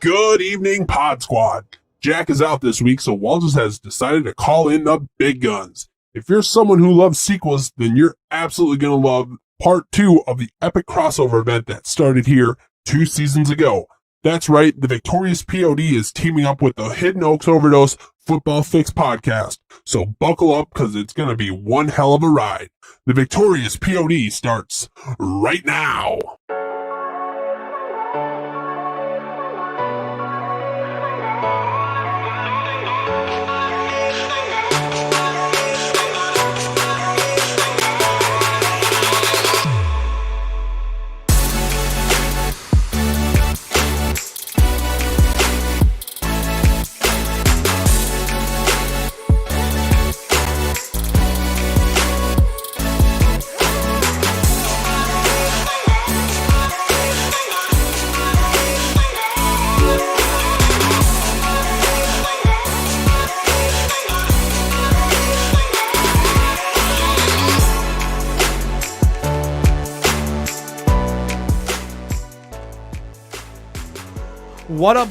Good evening, Pod Squad. Jack is out this week, so Walters has decided to call in the big guns. If you're someone who loves sequels, then you're absolutely going to love part 2 of the epic crossover event that started here 2 seasons ago. That's right, the Victorious POD is teaming up with the Hidden Oaks Overdose Football Fix podcast. So buckle up, because it's going to be one hell of a ride. The Victorious POD starts right now.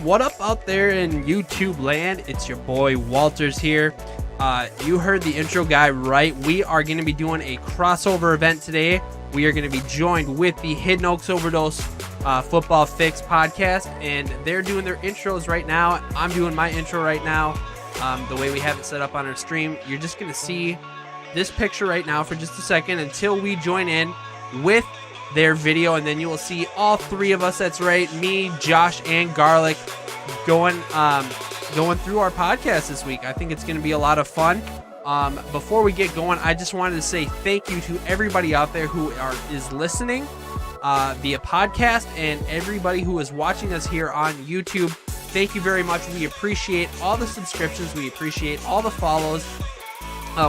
What up out there in YouTube land? It's your boy Walters here. You heard the intro guy right. We are going to be doing a crossover event today. We are going to be joined with the Hidden Oaks Overdose Football Fix podcast, and they're doing their intros right now. I'm doing my intro right now. The way we have it set up on our stream, you're just going to see this picture right now for just a second until we join in with their video, and then you will see all three of us. That's right, me, Josh, and Garlic going through our podcast this week. I think it's going to be a lot of fun. Before we get going, I just wanted to say thank you to everybody out there who is listening via podcast, and everybody who is watching us here on YouTube. Thank you very much. We appreciate all the subscriptions. We appreciate all the follows.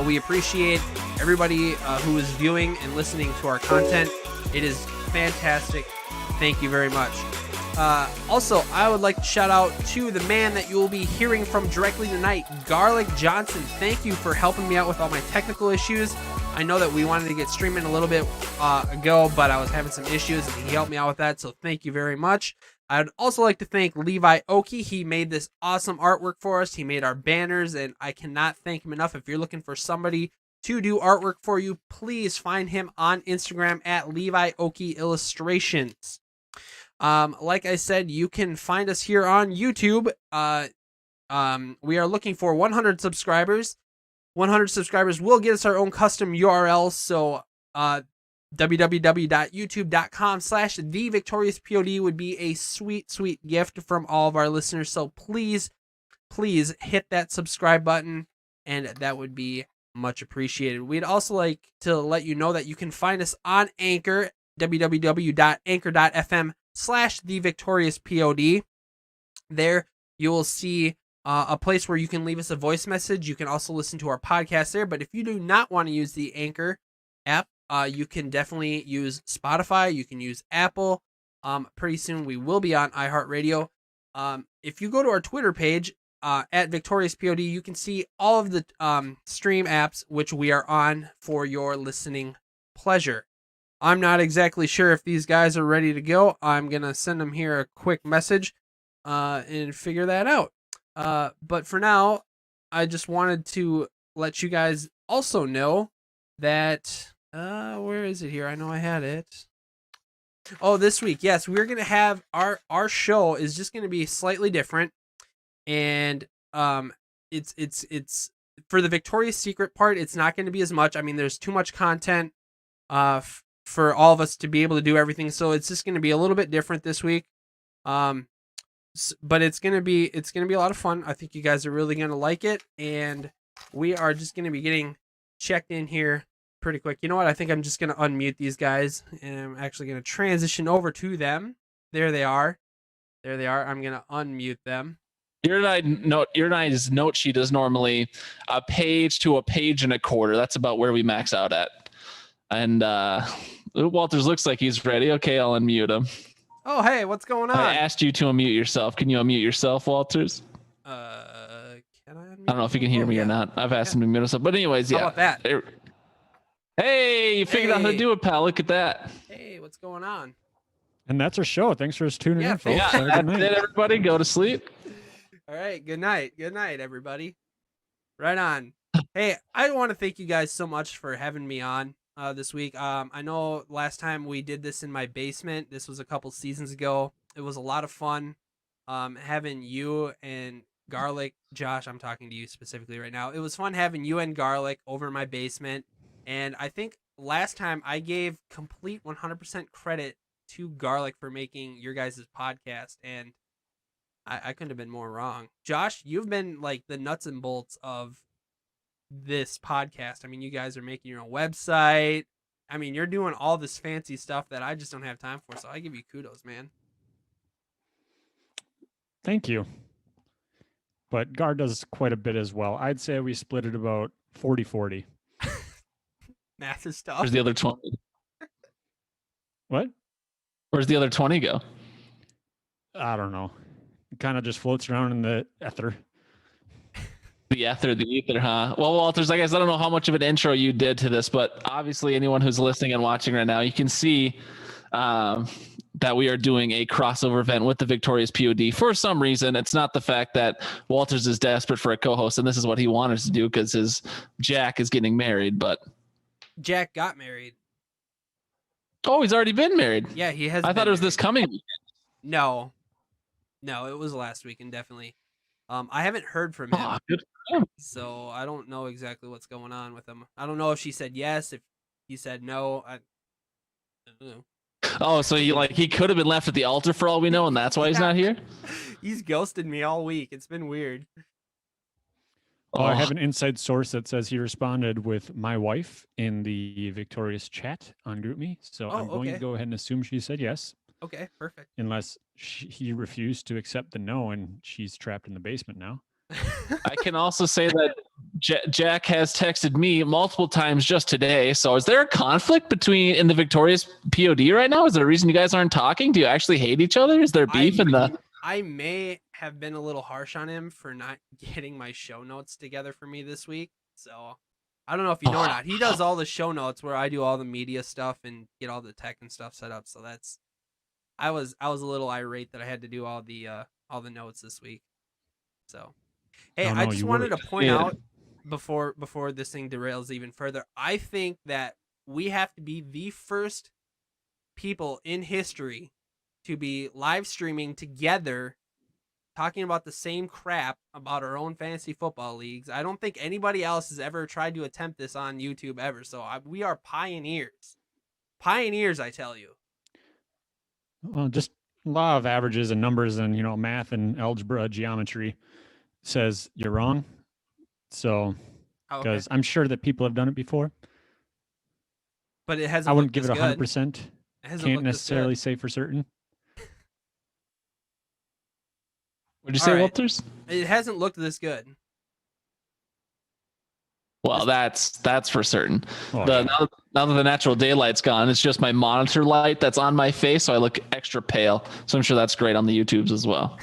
We appreciate everybody who is viewing and listening to our content. It is fantastic. Thank you very much. Also, I would like to shout out to the man that you will be hearing from directly tonight, Garlic Johnson. Thank you for helping me out with all my technical issues. I know that we wanted to get streaming a little bit ago, but I was having some issues, and he helped me out with that, so thank you very much. I'd also like to thank Levi Oki. He made this awesome artwork for us. He made our banners, and I cannot thank him enough. If you're looking for somebody to do artwork for you, please find him on Instagram at Levi Oki Illustrations. Like I said, you can find us here on YouTube. We are looking for 100 subscribers. 100 subscribers will get us our own custom URL. So www.youtube.com/thevictoriouspod would be a sweet gift from all of our listeners. So please hit that subscribe button, and that would be much appreciated. We'd also like to let you know that you can find us on Anchor, www.anchor.fm/thevictoriouspod. There you will see a place where you can leave us a voice message. You can also listen to our podcast there, but if you do not want to use the Anchor app, you can definitely use Spotify. You can use Apple. Pretty soon we will be on iHeartRadio. If you go to our Twitter page, at VictoriousPod, you can see all of the stream apps which we are on for your listening pleasure. I'm not exactly sure if these guys are ready to go. I'm going to send them here a quick message and figure that out. But for now, I just wanted to let you guys also know that, where is it here? I know I had it. Oh, this week. Yes, we're going to have our show is just going to be slightly different. And it's for the Victoria's Secret part, it's not going to be as much. I mean, there's too much content for all of us to be able to do everything, so it's just going to be a little bit different this week. But it's going to be a lot of fun. I think you guys are really going to like it, and we are just going to be getting checked in here pretty quick. You know what? I think I'm just going to unmute these guys, and I'm actually going to transition over to them. There they are. I'm going to unmute them. Your and I's note sheet is normally a page to a page and a quarter. That's about where we max out at. And Walters looks like he's ready. Okay, I'll unmute him. Oh, hey, what's going on? I asked you to unmute yourself. Can you unmute yourself, Walters? Can I unmute? I don't know if you can hear me or not. I've asked him to mute himself. But anyways, yeah. How about that? Hey, you figured out how to do it, pal. Look at that. Hey, what's going on? And that's our show. Thanks for tuning in, folks. Yeah, Have a good that's night. it, everybody. Go to sleep. All right. Good night. Good night, everybody. Right on. Hey, I want to thank you guys so much for having me on this week. I know last time we did this in my basement. This was a couple seasons ago. It was a lot of fun. Having you and Garlic, Josh, I'm talking to you specifically right now. It was fun having you and Garlic over in my basement. And I think last time I gave complete 100% credit to Garlic for making your guys' podcast. And I couldn't have been more wrong. Josh, you've been like the nuts and bolts of this podcast. I mean, you guys are making your own website. I mean, you're doing all this fancy stuff that I just don't have time for. So I give you kudos, man. Thank you. But Gar does quite a bit as well. I'd say we split it about 40-40. Math is tough. Where's the other 20? What? Where's the other 20 go? I don't know. It kind of just floats around in the ether. The ether, huh? Well, Walters, I guess I don't know how much of an intro you did to this, but obviously anyone who's listening and watching right now, you can see that we are doing a crossover event with the Victorious POD. For some reason, it's not the fact that Walters is desperate for a co-host and this is what he wanted to do because his Jack is getting married, but Jack got married. Oh, he's already been married. Yeah, he has. I thought it was this coming weekend. No, it was last weekend, definitely. I haven't heard from him, good for him. so I don't know exactly what's going on with him. I don't know if she said yes, if he said no. I don't know. Oh, so he could have been left at the altar for all we know, and that's why he's not here? He's ghosted me all week. It's been weird. Oh, I have an inside source that says he responded with my wife in the Victorious chat on GroupMe. So I'm going to go ahead and assume she said yes. Okay, perfect. Unless he refused to accept the no and she's trapped in the basement now. I can also say that Jack has texted me multiple times just today. So is there a conflict in the Victorious POD right now? Is there a reason you guys aren't talking? Do you actually hate each other? Is there beef in the... I may have been a little harsh on him for not getting my show notes together for me this week. So I don't know if you know or not. He does all the show notes where I do all the media stuff and get all the tech and stuff set up. So I was a little irate that I had to do all the notes this week. So hey, I just wanted to point out before this thing derails even further, I think that we have to be the first people in history to be live streaming together, talking about the same crap about our own fantasy football leagues. I don't think anybody else has ever tried to attempt this on YouTube ever. So we are pioneers. Pioneers, I tell you. Well, just law of averages and numbers and, math and algebra, geometry says you're wrong. So, because I'm sure that people have done it before. But it hasn't. I wouldn't give it 100%. Can't necessarily say for certain. What'd you say, Walters? It hasn't looked this good. Well, that's for certain. Oh, now that the natural daylight's gone, it's just my monitor light that's on my face, so I look extra pale. So I'm sure that's great on the YouTubes as well.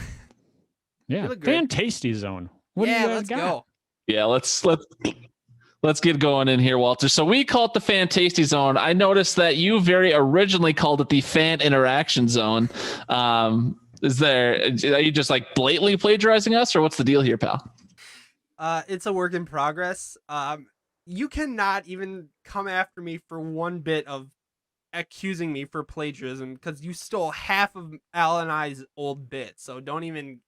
Yeah, Fantasty Zone. What do you guys let's got? go. Yeah, let's get going in here, Walter. So we call it the Fantasty Zone. I noticed that you very originally called it the Fan Interaction Zone. Are you just like blatantly plagiarizing us, or what's the deal here, pal? It's a work in progress. You cannot even come after me for one bit of accusing me for plagiarism because you stole half of Al and I's old bits. So don't even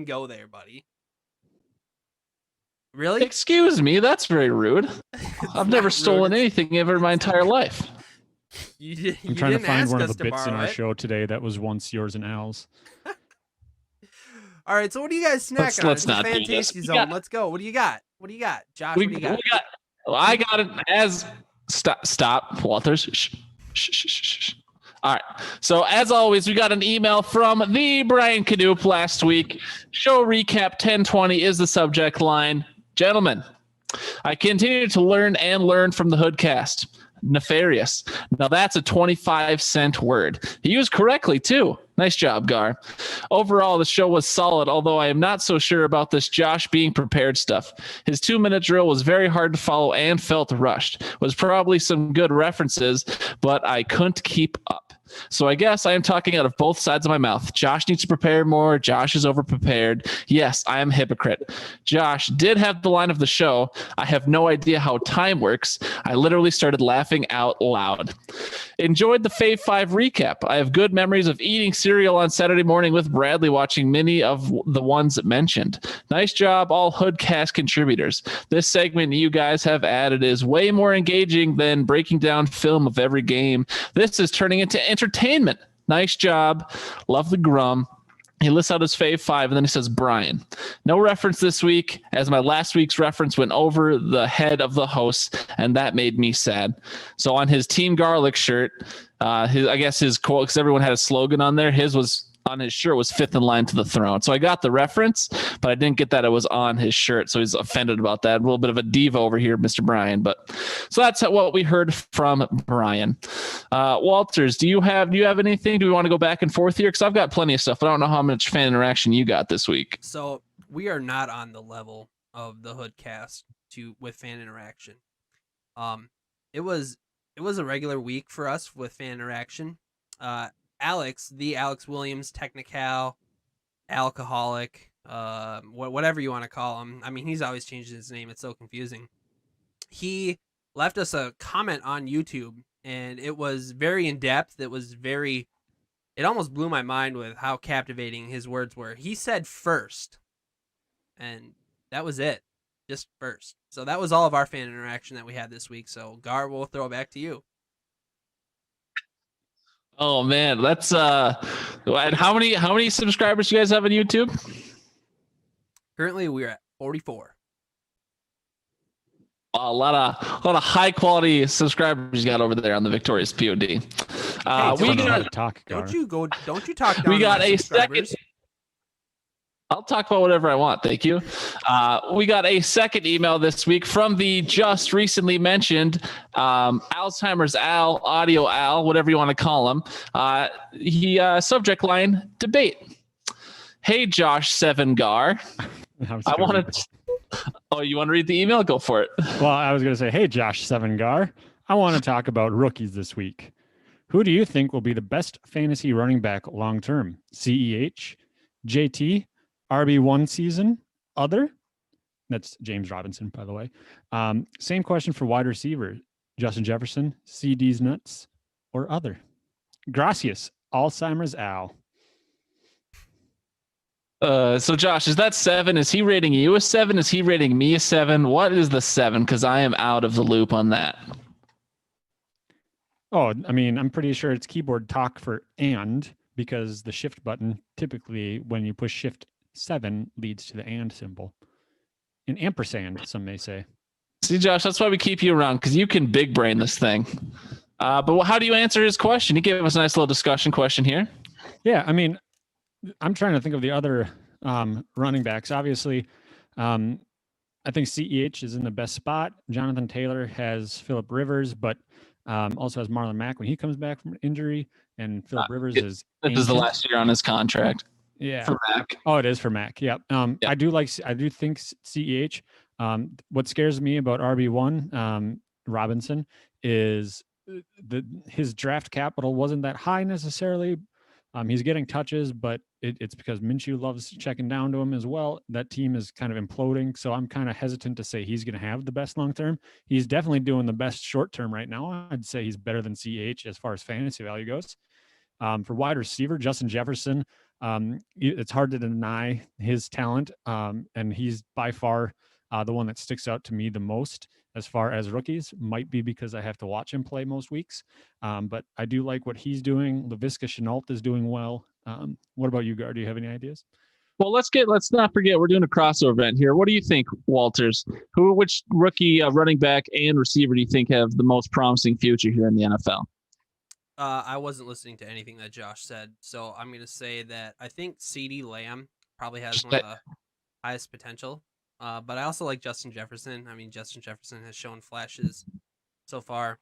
go there, buddy. Really? Excuse me, that's very rude. I've never stolen anything ever in my entire life. I'm trying to find one of the bits in our show today that was once yours and Al's. All right, so what do you guys snack on? Let's not do this. this. Zone. Let's go. What do you got? Josh, what do you got? I got it as... Stop, Walters. Shh. All right. So as always, we got an email from the Brian Cadup last week. Show recap 1020 is the subject line. Gentlemen, I continue to learn from the Hoodcast. Nefarious. Now that's a 25-cent word. He used correctly too. Nice job, Gar. Overall, the show was solid, although I am not so sure about this Josh being prepared stuff. His 2-minute drill was very hard to follow and felt rushed. Was probably some good references, but I couldn't keep up. So I guess I am talking out of both sides of my mouth. Josh needs to prepare more. Josh is overprepared. Yes, I am a hypocrite. Josh did have the line of the show. I have no idea how time works. I literally started laughing out loud. Enjoyed the Fave 5 recap. I have good memories of eating cereal on Saturday morning with Bradley, watching many of the ones mentioned. Nice job, all Hoodcast contributors. This segment you guys have added is way more engaging than breaking down film of every game. This is turning into entertainment. Nice job. Love the Grum. He lists out his Fave 5, and then he says, Brian. No reference this week, as my last week's reference went over the head of the host, and that made me sad. So on his Team Garlic shirt, I guess his quote, because everyone had a slogan on there, his was on his shirt was fifth in line to the throne. So I got the reference, but I didn't get that it was on his shirt. So he's offended about that. A little bit of a diva over here, Mr. Brian. But so that's what we heard from Brian. Walters, do you have anything? Do we want to go back and forth here? Because I've got plenty of stuff, but I don't know how much fan interaction you got this week. So we are not on the level of the Hoodcast with fan interaction. It was a regular week for us with fan interaction. Alex Williams, Technical, Alcoholic, whatever you want to call him. I mean, he's always changing his name. It's so confusing. He left us a comment on YouTube, and it was very in-depth. It almost blew my mind with how captivating his words were. He said first, and that was it. Just first. So that was all of our fan interaction that we had this week. So, Gar, we'll throw it back to you. Oh man, that's and how many subscribers do you guys have on YouTube? Currently we're at 44. A lot of high quality subscribers you got over there on the Victorious POD. Hey, don't you talk down. We got a second. I'll talk about whatever I want. Thank you. We got a second email this week from the just recently mentioned Alzheimer's Al, Audio Al, whatever you want to call him. He subject line debate. Hey, Josh Sevengar. I want to. Oh, you want to read the email? Go for it. Well, I was going to say, hey, Josh Sevengar. I want to talk about rookies this week. Who do you think will be the best fantasy running back long term? CEH, JT, RB1 season, other? That's James Robinson, by the way. Same question for wide receiver. Justin Jefferson, CD's nuts, or other? Gracias, Alzheimer's Al. So Josh, is that 7? Is he rating you a 7? Is he rating me a 7? What is the 7? Because I am out of the loop on that. Oh, I mean, I'm pretty sure it's keyboard talk for and, because the shift button, typically when you push shift 7, leads to the and symbol. An ampersand, some may say. See, Josh, that's why we keep you around, because you can big brain this thing. But how do you answer his question? He gave us a nice little discussion question here. Yeah, I mean, I'm trying to think of the other running backs. Obviously, I think CEH is in the best spot. Jonathan Taylor has Phillip Rivers, but also has Marlon Mack when he comes back from injury. And Phillip Rivers is... This is the last year on his contract. Yeah. For Mac. Oh, it is for Mac. Yeah. I do think CEH. What scares me about RB1 Robinson is his draft capital wasn't that high necessarily. He's getting touches, but it's because Minshew loves checking down to him as well. That team is kind of imploding. So I'm kind of hesitant to say he's going to have the best long-term. He's definitely doing the best short-term right now. I'd say he's better than CH as far as fantasy value goes. For wide receiver, Justin Jefferson, it's hard to deny his talent. And he's by far the one that sticks out to me the most as far as rookies. Might be because I have to watch him play most weeks. But I do like what he's doing. Laviska Shenault is doing well. What about you, Gar? Do you have any ideas? Well, let's not forget we're doing a crossover event here. What do you think, Walters? Which rookie running back and receiver do you think have the most promising future here in the NFL? I wasn't listening to anything that Josh said, so I'm going to say that I think CeeDee Lamb probably has one of the highest potential. But I also like Justin Jefferson. I mean, Justin Jefferson has shown flashes so far.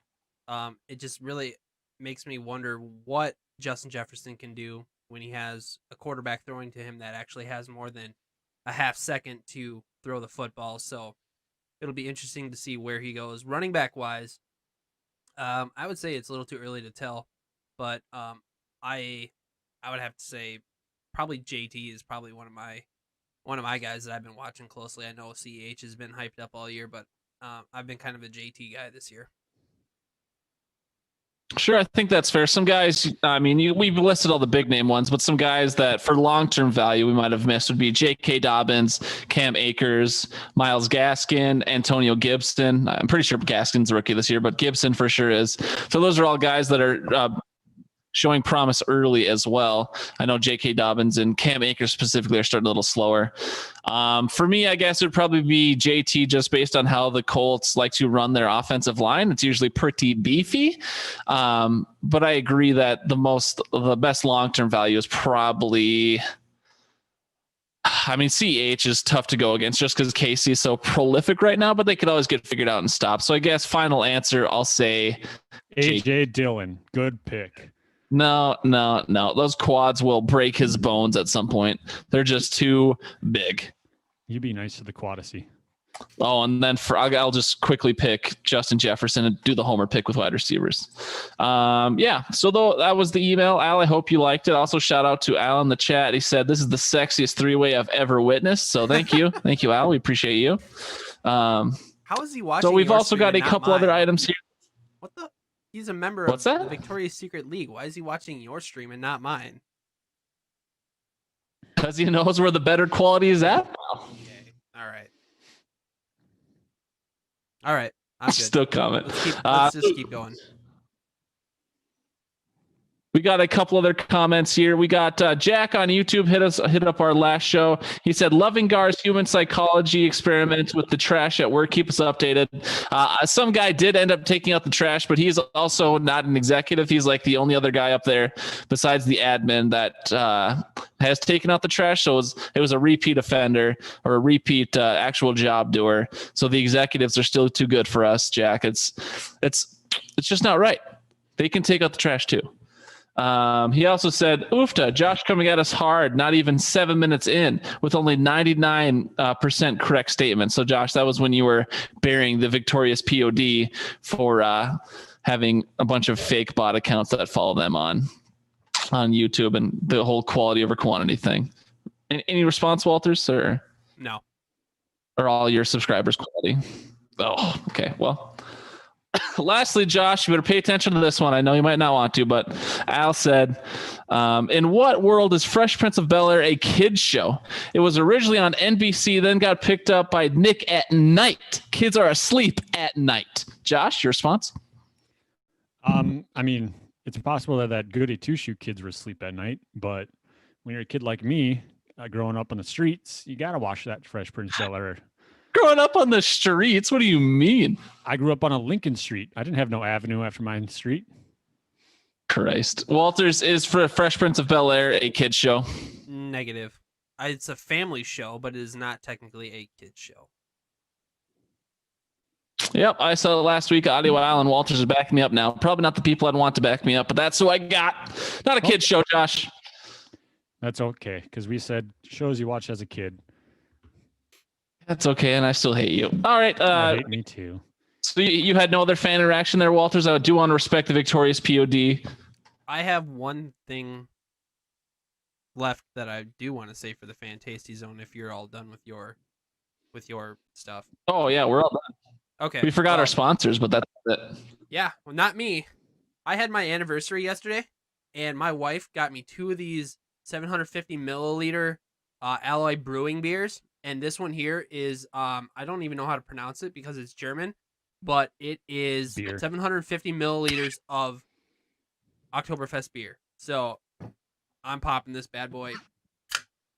It just really makes me wonder what Justin Jefferson can do when he has a quarterback throwing to him that actually has more than a half second to throw the football. So it'll be interesting to see where he goes. Running back wise, I would say it's a little too early to tell but I would have to say probably JT is probably one of my guys that I've been watching closely. I know CH has been hyped up all year, but I've been kind of a JT guy this year. Sure, I think that's fair. Some guys, I mean, we've listed all the big name ones, but some guys that for long-term value we might have missed would be J.K. Dobbins, Cam Akers, Myles Gaskin, Antonio Gibson. I'm pretty sure Gaskin's a rookie this year, but Gibson for sure is. So those are all guys that are showing promise early as well. I know J.K. Dobbins and Cam Akers specifically are starting a little slower. For me, I guess it would probably be JT just based on how the Colts like to run their offensive line. It's usually pretty beefy. But I agree that the best long-term value is probably, I mean, CH is tough to go against just because Casey is so prolific right now, but they could always get figured out and stop. So I guess final answer, I'll say AJ Dillon. Good pick. No. Those quads will break his bones at some point. They're just too big. You be nice to the quadacy. Oh, and then I'll just quickly pick Justin Jefferson and do the homer pick with wide receivers. Yeah, so that was the email. Al, I hope you liked it. Also, shout out to Al in the chat. He said, this is the sexiest three-way I've ever witnessed. So thank you. Thank you, Al. We appreciate you. How is he watching? So we've also got a couple other items here. What the? He's a member of the Victoria's Secret League. Why is he watching your stream and not mine? Because he knows where the better quality is at. Okay. All right. I'm good. Still coming. Let's just keep going. We got a couple other comments here. We got Jack on YouTube hit up our last show. He said, loving Gar's human psychology experiments with the trash at work. Keep us updated. Some guy did end up taking out the trash, but he's also not an executive. He's like the only other guy up there besides the admin that has taken out the trash. So it was a repeat offender or a repeat actual job doer. So the executives are still too good for us, Jack. It's just not right. They can take out the trash too. He also said, oofta, Josh coming at us hard, not even 7 minutes in with only 99% correct statement. So Josh, that was when you were burying the victorious POD for having a bunch of fake bot accounts that follow them on YouTube and the whole quality over quantity thing. Any response, Walters? Or no? Are all your subscribers quality? Oh, okay. Well, lastly, Josh, you better pay attention to this one. I know you might not want to, but Al said, in what world is Fresh Prince of Bel-Air a kid's show? It was originally on NBC, then got picked up by Nick at night. Kids are asleep at night. Josh, your response? I mean, it's possible that Goody Two-Shoe kids were asleep at night, but when you're a kid like me, growing up on the streets, you got to watch that Fresh Prince of Bel-Air. Growing up on the streets? What do you mean? I grew up on a Lincoln Street. I didn't have no avenue after my street. Christ. Walters, is for Fresh Prince of Bel-Air a kid's show? Negative. It's a family show, but it is not technically a kid's show. Yep, I saw it last week. Audio Island. Walters is backing me up now. Probably not the people I'd want to back me up, but that's who I got. Not a kid's show, Josh. That's okay, because we said shows you watch as a kid. That's okay, and I still hate you. All right. I hate me too. So you had no other fan interaction there, Walters. I do want to respect the victorious POD. I have one thing left that I do want to say for the Fan Tasty Zone if you're all done with your stuff. Oh, yeah, we're all done. Okay. We forgot our sponsors, but that's it. Yeah, well, not me. I had my anniversary yesterday, and my wife got me 2 of these 750 milliliter Alloy Brewing beers. And this one here is, I don't even know how to pronounce it because it's German, but it is beer. 750 milliliters of Oktoberfest beer. So I'm popping this bad boy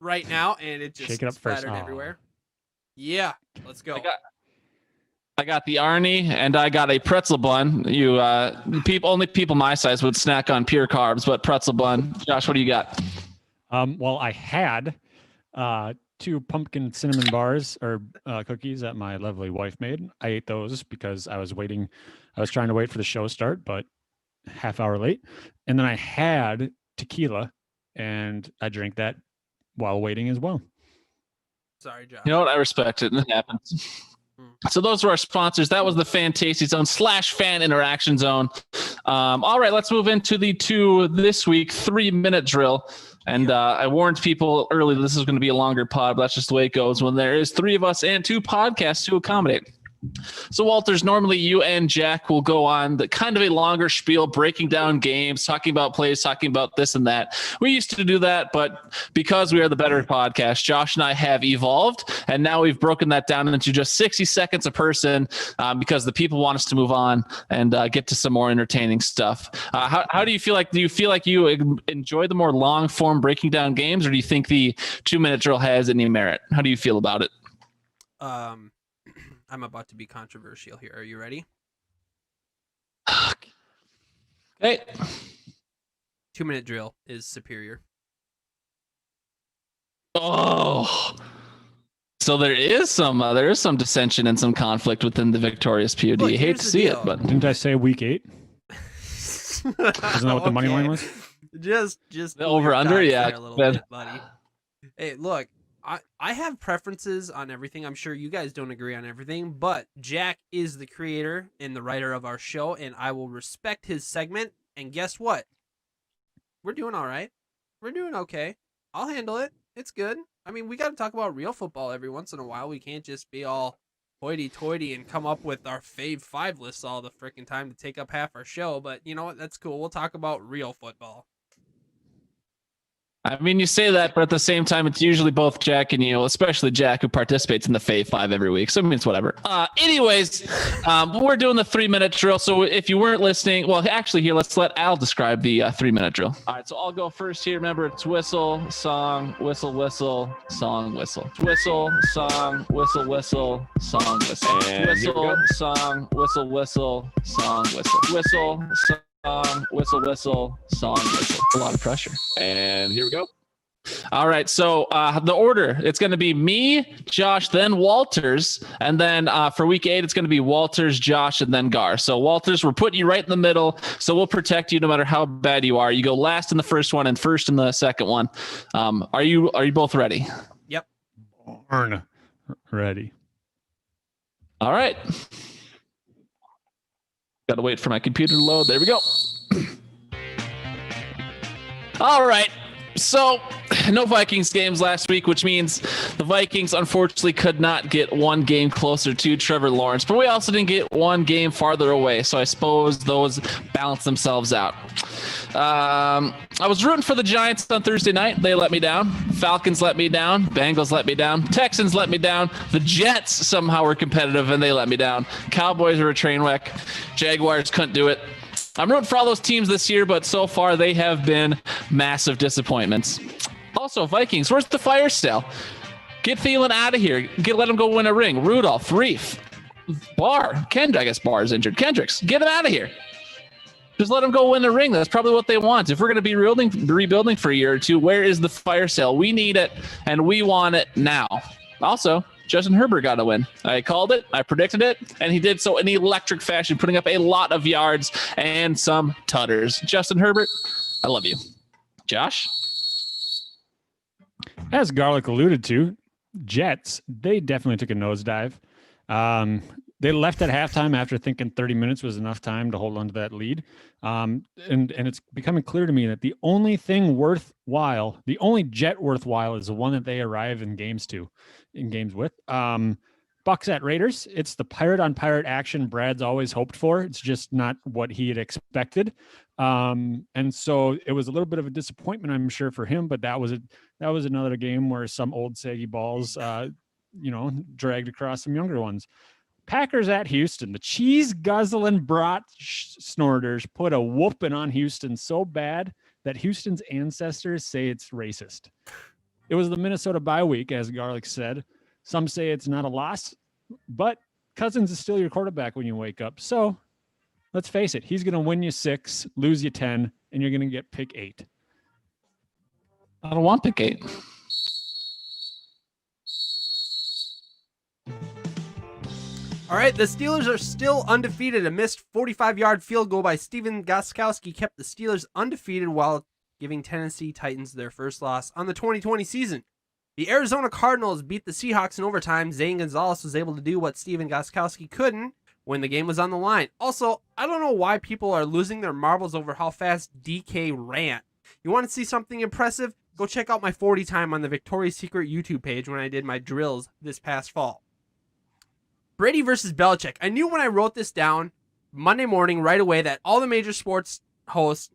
right now, and it just splattered everywhere. Yeah, let's go. I got the Arnie, and I got a pretzel bun. Only people my size would snack on pure carbs, but pretzel bun. Josh, what do you got? Well, I had 2 pumpkin cinnamon bars or cookies that my lovely wife made. I ate those because I was trying to wait for the show start, but half hour late. And then I had tequila, and I drank that while waiting as well. Sorry, Josh. You know what? I respect it. It happens. So those were our sponsors. That was the Fan Tasty Zone / Fan Interaction Zone. All right, let's move into the this week 3-minute drill. And I warned people early that this is going to be a longer pod, but that's just the way it goes when there is 3 of us and 2 podcasts to accommodate. So, Walters, normally you and Jack will go on the kind of a longer spiel, breaking down games, talking about plays, talking about this and that. We used to do that, but because we are the better podcast, Josh and I have evolved, and now we've broken that down into just 60 seconds a person because the people want us to move on and get to some more entertaining stuff. How do you feel like? Do you feel like you enjoy the more long-form breaking down games, or do you think the 2-minute drill has any merit? How do you feel about it? I'm about to be controversial here. Are you ready? Okay. 2-minute drill is superior. Oh, so there is some dissension and some conflict within the victorious POD. Look, Hate to see it, but Didn't I say week 8? Isn't that what the money line was? Just the over under, yeah, a little bit, buddy. Hey, look. I have preferences on everything. I'm sure you guys don't agree on everything, but Jack is the creator and the writer of our show, and I will respect his segment. And guess what? We're doing all right. We're doing okay. I'll handle it. It's good. I mean, we got to talk about real football every once in a while. We can't just be all hoity-toity and come up with our fave 5 lists all the freaking time to take up half our show. But you know what? That's cool. We'll talk about real football. I mean, you say that, but at the same time, it's usually both Jack and you, especially Jack, who participates in the Fave 5 every week. So, I mean, it's whatever. Anyways, we're doing the 3-minute drill. So if you weren't listening, well, actually, here, let's let Al describe the 3-minute drill. All right, so I'll go first here. Remember, it's whistle, song, whistle, whistle, song, whistle. Whistle, song, whistle, whistle, song, whistle. Whistle, song, whistle, whistle, song, whistle. Whistle, song. Whistle, whistle, song, whistle. A lot of pressure. And here we go. All right. So the order, it's going to be me, Josh, then Walters. And then for week 8, it's going to be Walters, Josh, and then Gar. So Walters, we're putting you right in the middle. So we'll protect you no matter how bad you are. You go last in the first one and first in the second one. Are you both ready? Yep. Born ready. All right. Got to wait for my computer to load. There we go. All right. So, no Vikings games last week, which means the Vikings unfortunately could not get one game closer to Trevor Lawrence, but we also didn't get one game farther away. So I suppose those balance themselves out. I was rooting for the Giants on Thursday night. They let me down. Falcons let me down. Bengals let me down. Texans let me down. The Jets somehow were competitive and they let me down. Cowboys are a train wreck. Jaguars couldn't do it. I'm rooting for all those teams this year, but so far they have been massive disappointments. Also, Vikings, where's the fire sale? Get Thielen out of here. Let him go win a ring. Rudolph, Reef, Barr, I guess Barr is injured. Kendricks, get him out of here. Just let him go win a ring. That's probably what they want. If we're going to be rebuilding for a year or two, where is the fire sale? We need it, and we want it now. Also, Justin Herbert got a win. I called it. I predicted it. And he did so in electric fashion, putting up a lot of yards and some tutters. Justin Herbert, I love you. Josh? As Garlic alluded to, Jets, they definitely took a nosedive. They left at halftime after thinking 30 minutes was enough time to hold on to that lead. And it's becoming clear to me that the only thing worthwhile, the only Jet worthwhile is the one that they arrive in games with. Bucks at Raiders. It's the pirate on pirate action Brad's always hoped for. It's just not what he had expected. And so it was a little bit of a disappointment, I'm sure, for him, but that was another game where some old saggy balls, dragged across some younger ones. Packers at Houston. The cheese guzzling brat snorters put a whooping on Houston so bad that Houston's ancestors say it's racist. It was the Minnesota bye week, as Garlic said. Some say it's not a loss, but Cousins is still your quarterback when you wake up. So let's face it, he's going to win you 6, lose you 10, and you're going to get pick 8. I don't want pick 8. All right, the Steelers are still undefeated. A missed 45-yard field goal by Steven Gostkowski kept the Steelers undefeated while giving Tennessee Titans their first loss on the 2020 season. The Arizona Cardinals beat the Seahawks in overtime. Zane Gonzalez was able to do what Steven Gostkowski couldn't when the game was on the line. Also, I don't know why people are losing their marbles over how fast DK ran. You want to see something impressive? Go check out my 40 time on the Victoria's Secret YouTube page when I did my drills this past fall. Brady versus Belichick. I knew when I wrote this down Monday morning right away that all the major sports hosts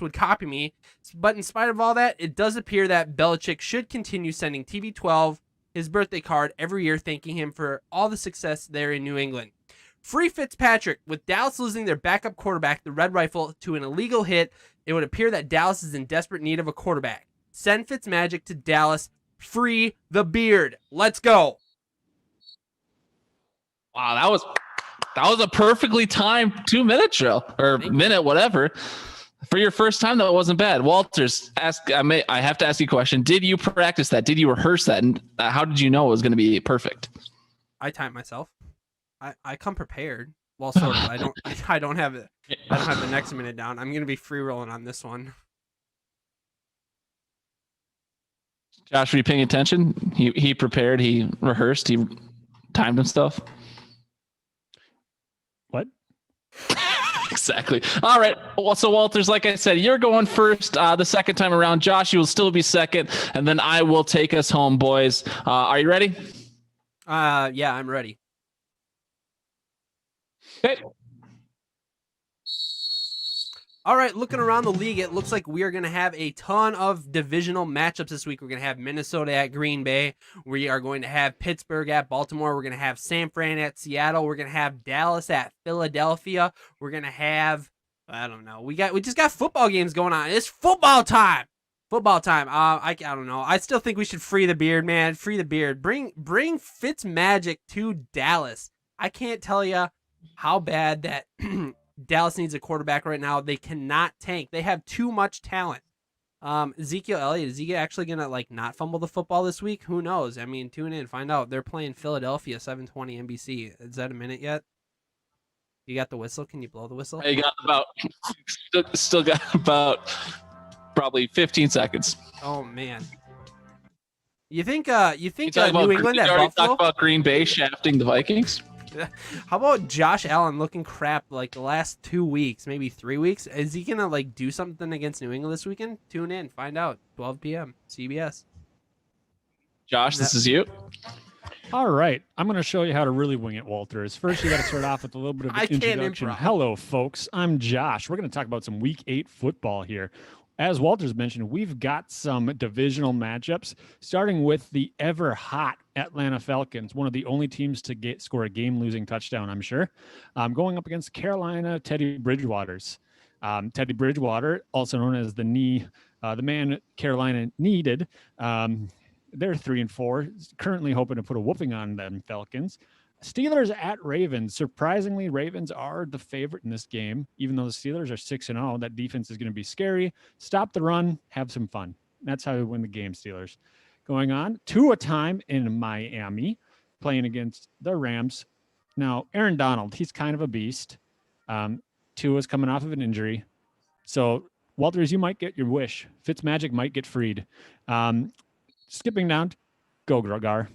would copy me. But in spite of all that, it does appear that Belichick should continue sending TB12 his birthday card every year, thanking him for all the success there in New England. Free Fitzpatrick. With Dallas losing their backup quarterback, the Red Rifle, to an illegal hit, it would appear that Dallas is in desperate need of a quarterback. Send Fitzmagic to Dallas. Free the beard. Let's go. Wow, that was a perfectly timed 2-minute drill or minute, whatever. For your first time, that wasn't bad. Walters, I have to ask you a question. Did you practice that? Did you rehearse that? And how did you know it was going to be perfect? I timed myself. I come prepared. Well, sort of. I don't have it. I don't have the next minute down. I'm going to be free rolling on this one. Josh, were you paying attention? He prepared. He rehearsed. He timed himself. What? Exactly. All right. Well, so Walters, like I said, you're going first the second time around. Josh, you will still be second, and then I will take us home, boys. Are you ready? Yeah, I'm ready. Okay. All right, looking around the league, it looks like we are going to have a ton of divisional matchups this week. We're going to have Minnesota at Green Bay. We are going to have Pittsburgh at Baltimore. We're going to have San Fran at Seattle. We're going to have Dallas at Philadelphia. We're going to have, I don't know. We just got football games going on. It's football time. Football time. I don't know. I still think we should free the beard, man. Free the beard. Bring Fitzmagic to Dallas. I can't tell you how bad that Dallas needs a quarterback right now. They cannot tank. They have too much talent. Ezekiel Elliott, is he actually going to not fumble the football this week? Who knows? I mean, tune in, find out. They're playing Philadelphia, 7:20 NBC. Is that a minute yet? You got the whistle? Can you blow the whistle? I got still got about probably 15 seconds. Oh man. You think New England at Buffalo? Buffalo? Talk about Green Bay shafting the Vikings. How about Josh Allen looking crap the last 2 weeks, maybe 3 weeks? Is he gonna do something against New England this weekend? Tune in, find out. 12 p.m. CBS. Josh, this is you. All right, I'm going to show you how to really wing it, Walters. First, you got to start off with a little bit of an introduction. Hello, folks. I'm Josh. We're going to talk about some Week 8 football here. As Walters mentioned, we've got some divisional matchups, starting with the ever-hot Atlanta Falcons, one of the only teams to score a game-losing touchdown, I'm sure, going up against Carolina Teddy Bridgewater's. Teddy Bridgewater, also known as the man Carolina needed. They're 3-4, currently hoping to put a whooping on them Falcons. Steelers at Ravens. Surprisingly, Ravens are the favorite in this game, even though the Steelers are 6-0. That defense is going to be scary. Stop the run, have some fun. That's how we win the game, Steelers. Going on, Tua time in Miami, playing against the Rams. Now, Aaron Donald, he's kind of a beast. Tua's coming off of an injury. So, Walters, you might get your wish. Fitzmagic might get freed. Skipping down, go Gar.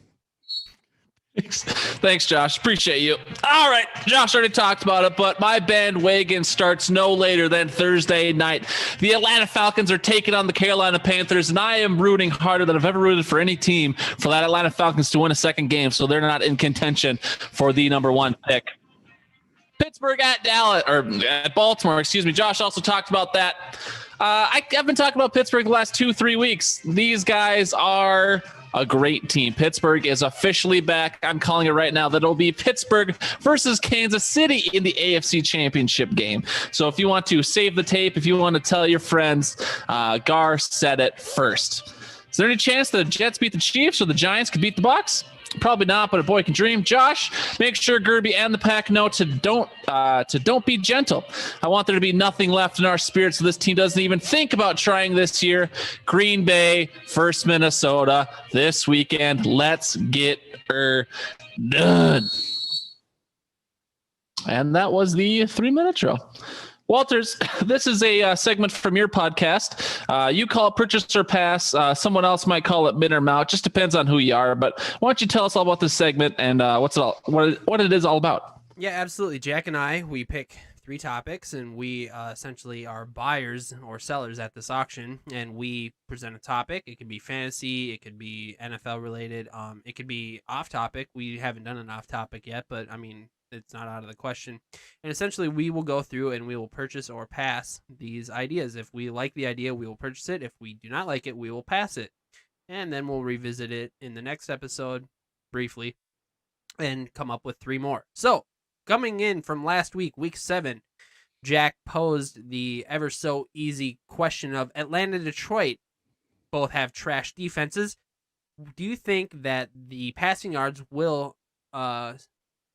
Thanks, Josh. Appreciate you. All right. Josh already talked about it, but my bandwagon starts no later than Thursday night. The Atlanta Falcons are taking on the Carolina Panthers, and I am rooting harder than I've ever rooted for any team for that Atlanta Falcons to win a second game, so they're not in contention for the number 1 pick. Pittsburgh at Dallas, or at Baltimore, excuse me. Josh also talked about that. I've been talking about Pittsburgh the last 2-3 weeks. These guys are a great team. Pittsburgh is officially back. I'm calling it right now that it'll be Pittsburgh versus Kansas City in the AFC Championship game. So if you want to save the tape, if you want to tell your friends, Gar said it first. Is there any chance the Jets beat the Chiefs or the Giants could beat the Bucs? Probably not, but a boy can dream. Josh, make sure Gerby and the pack know to don't be gentle. I want there to be nothing left in our spirits so this team doesn't even think about trying this year. Green Bay, first Minnesota this weekend. Let's get her done. And that was the 3-minute drill. Walters, this is a segment from your podcast. You call it purchase or pass. Someone else might call it min or mount. Just depends on who you are. But why don't you tell us all about this segment and what it is all about? Yeah, absolutely. Jack and I, we pick 3 topics, and we essentially are buyers or sellers at this auction, and we present a topic. It could be fantasy, it could be NFL related, it could be off topic. We haven't done an off topic yet, but I mean, it's not out of the question. And essentially, we will go through and we will purchase or pass these ideas. If we like the idea, we will purchase it. If we do not like it, we will pass it. And then we'll revisit it in the next episode briefly and come up with 3 more. So, coming in from last week, week 7, Jack posed the ever so easy question of Atlanta, Detroit both have trash defenses. Do you think that the passing yards will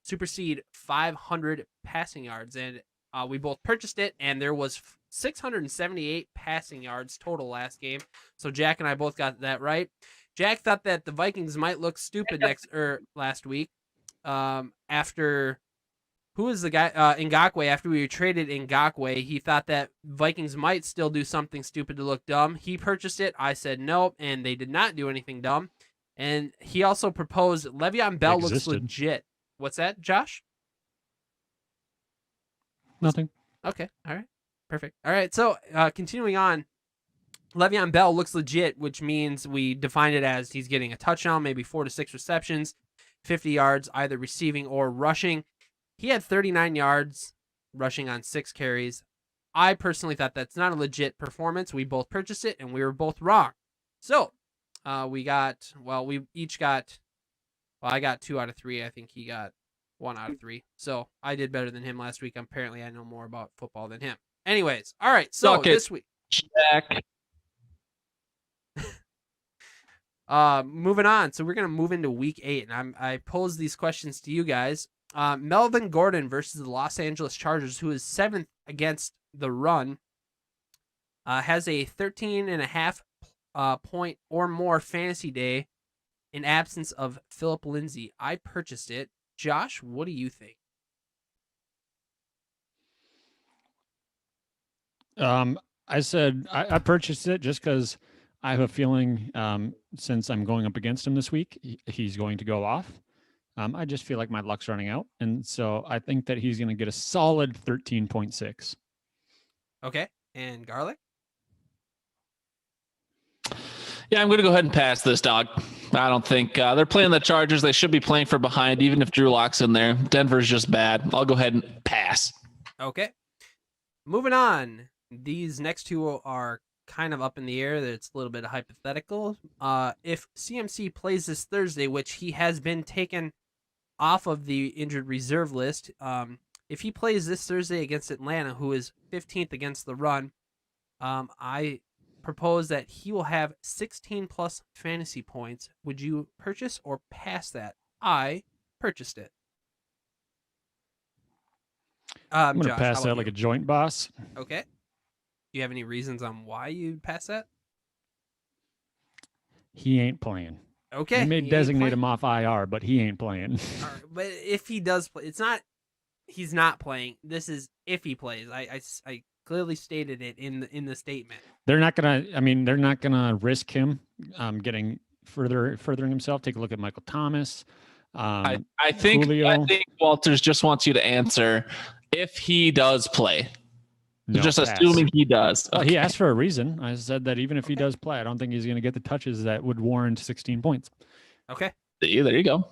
supersede 500 passing yards? And we both purchased it, and there was 678 passing yards total last game. So Jack and I both got that right. Jack thought that the Vikings might look stupid last week. After who was the guy Ngakoue? After we traded Ngakoue, he thought that Vikings might still do something stupid to look dumb. He purchased it. I said nope, and they did not do anything dumb. And he also proposed Le'Veon Bell looks legit. What's that, Josh? Nothing. Okay. All right. Perfect. All right. So continuing on, Le'Veon Bell looks legit, which means we defined it as he's getting a touchdown, maybe 4 to 6 receptions, 50 yards, either receiving or rushing. He had 39 yards rushing on 6 carries. I personally thought that's not a legit performance. We both purchased it, and we were both wrong. So we each got, I got 2 out of 3. I think he got 1 out of 3. So I did better than him last week. Apparently, I know more about football than him. Anyways, all right. So this week, Jack. moving on. So we're gonna move into week 8, and I posed these questions to you guys. Melvin Gordon versus the Los Angeles Chargers, who is 7th against the run, has a 13.5 point or more fantasy day in absence of Philip Lindsay. I purchased it. Josh, what do you think? I said I purchased it just because I have a feeling since I'm going up against him this week, he's going to go off. I just feel like my luck's running out. And so I think that he's going to get a solid 13.6. Okay. And Garlic? Yeah, I'm going to go ahead and pass this, dog. I don't think they're playing the Chargers. They should be playing for behind, even if Drew Lock's in there. Denver's just bad. I'll go ahead and pass. Okay. Moving on. These next 2 are kind of up in the air. It's a little bit hypothetical. If CMC plays this Thursday, which he has been taken off of the injured reserve list, if he plays this Thursday against Atlanta, who is 15th against the run, I propose that he will have 16 plus fantasy points. Would you purchase or pass that? I purchased it. I'm going to Josh, pass that like a joint boss. Okay. Do you have any reasons on why you pass that? He ain't playing. Okay. He may designate him off IR, but he ain't playing. Right, but if he does play, it's not he's not playing. This is if he plays. I clearly stated it in the statement. They're not gonna risk him getting furthering himself. Take a look at Michael Thomas. I think Walters just wants you to answer if he does play. No, just pass. Assuming he does. Well, he asked for a reason. I said that even if he does play, I don't think he's going to get the touches that would warrant 16 points. Okay. There you go.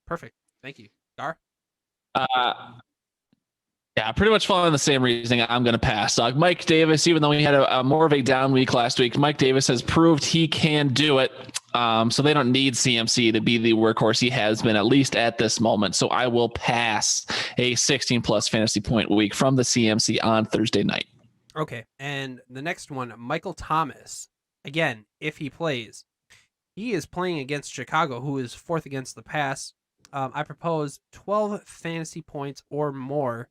Perfect. Thank you. Gar? Yeah, pretty much following the same reasoning. I'm going to pass. Mike Davis, even though he had a more of a down week last week, Mike Davis has proved he can do it. So they don't need CMC to be the workhorse he has been, at least at this moment. So I will pass a 16 plus fantasy point week from the CMC on Thursday night. Okay. And the next one, Michael Thomas. Again, if he plays, he is playing against Chicago, who is 4th against the pass. I propose 12 fantasy points or more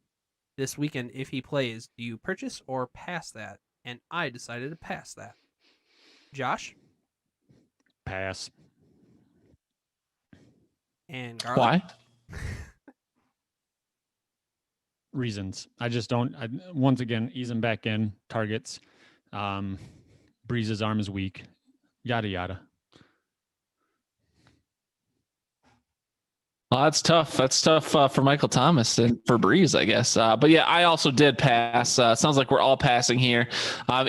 this weekend if he plays. Do you purchase or pass that? And I decided to pass that. Josh? Pass. And Garlic? Why? reasons. I just don't. Once again, ease him back in targets. Breeze's arm is weak. Yada yada. Well, that's tough. That's tough for Michael Thomas and for Breeze, I guess. But yeah, I also did pass. Sounds like we're all passing here.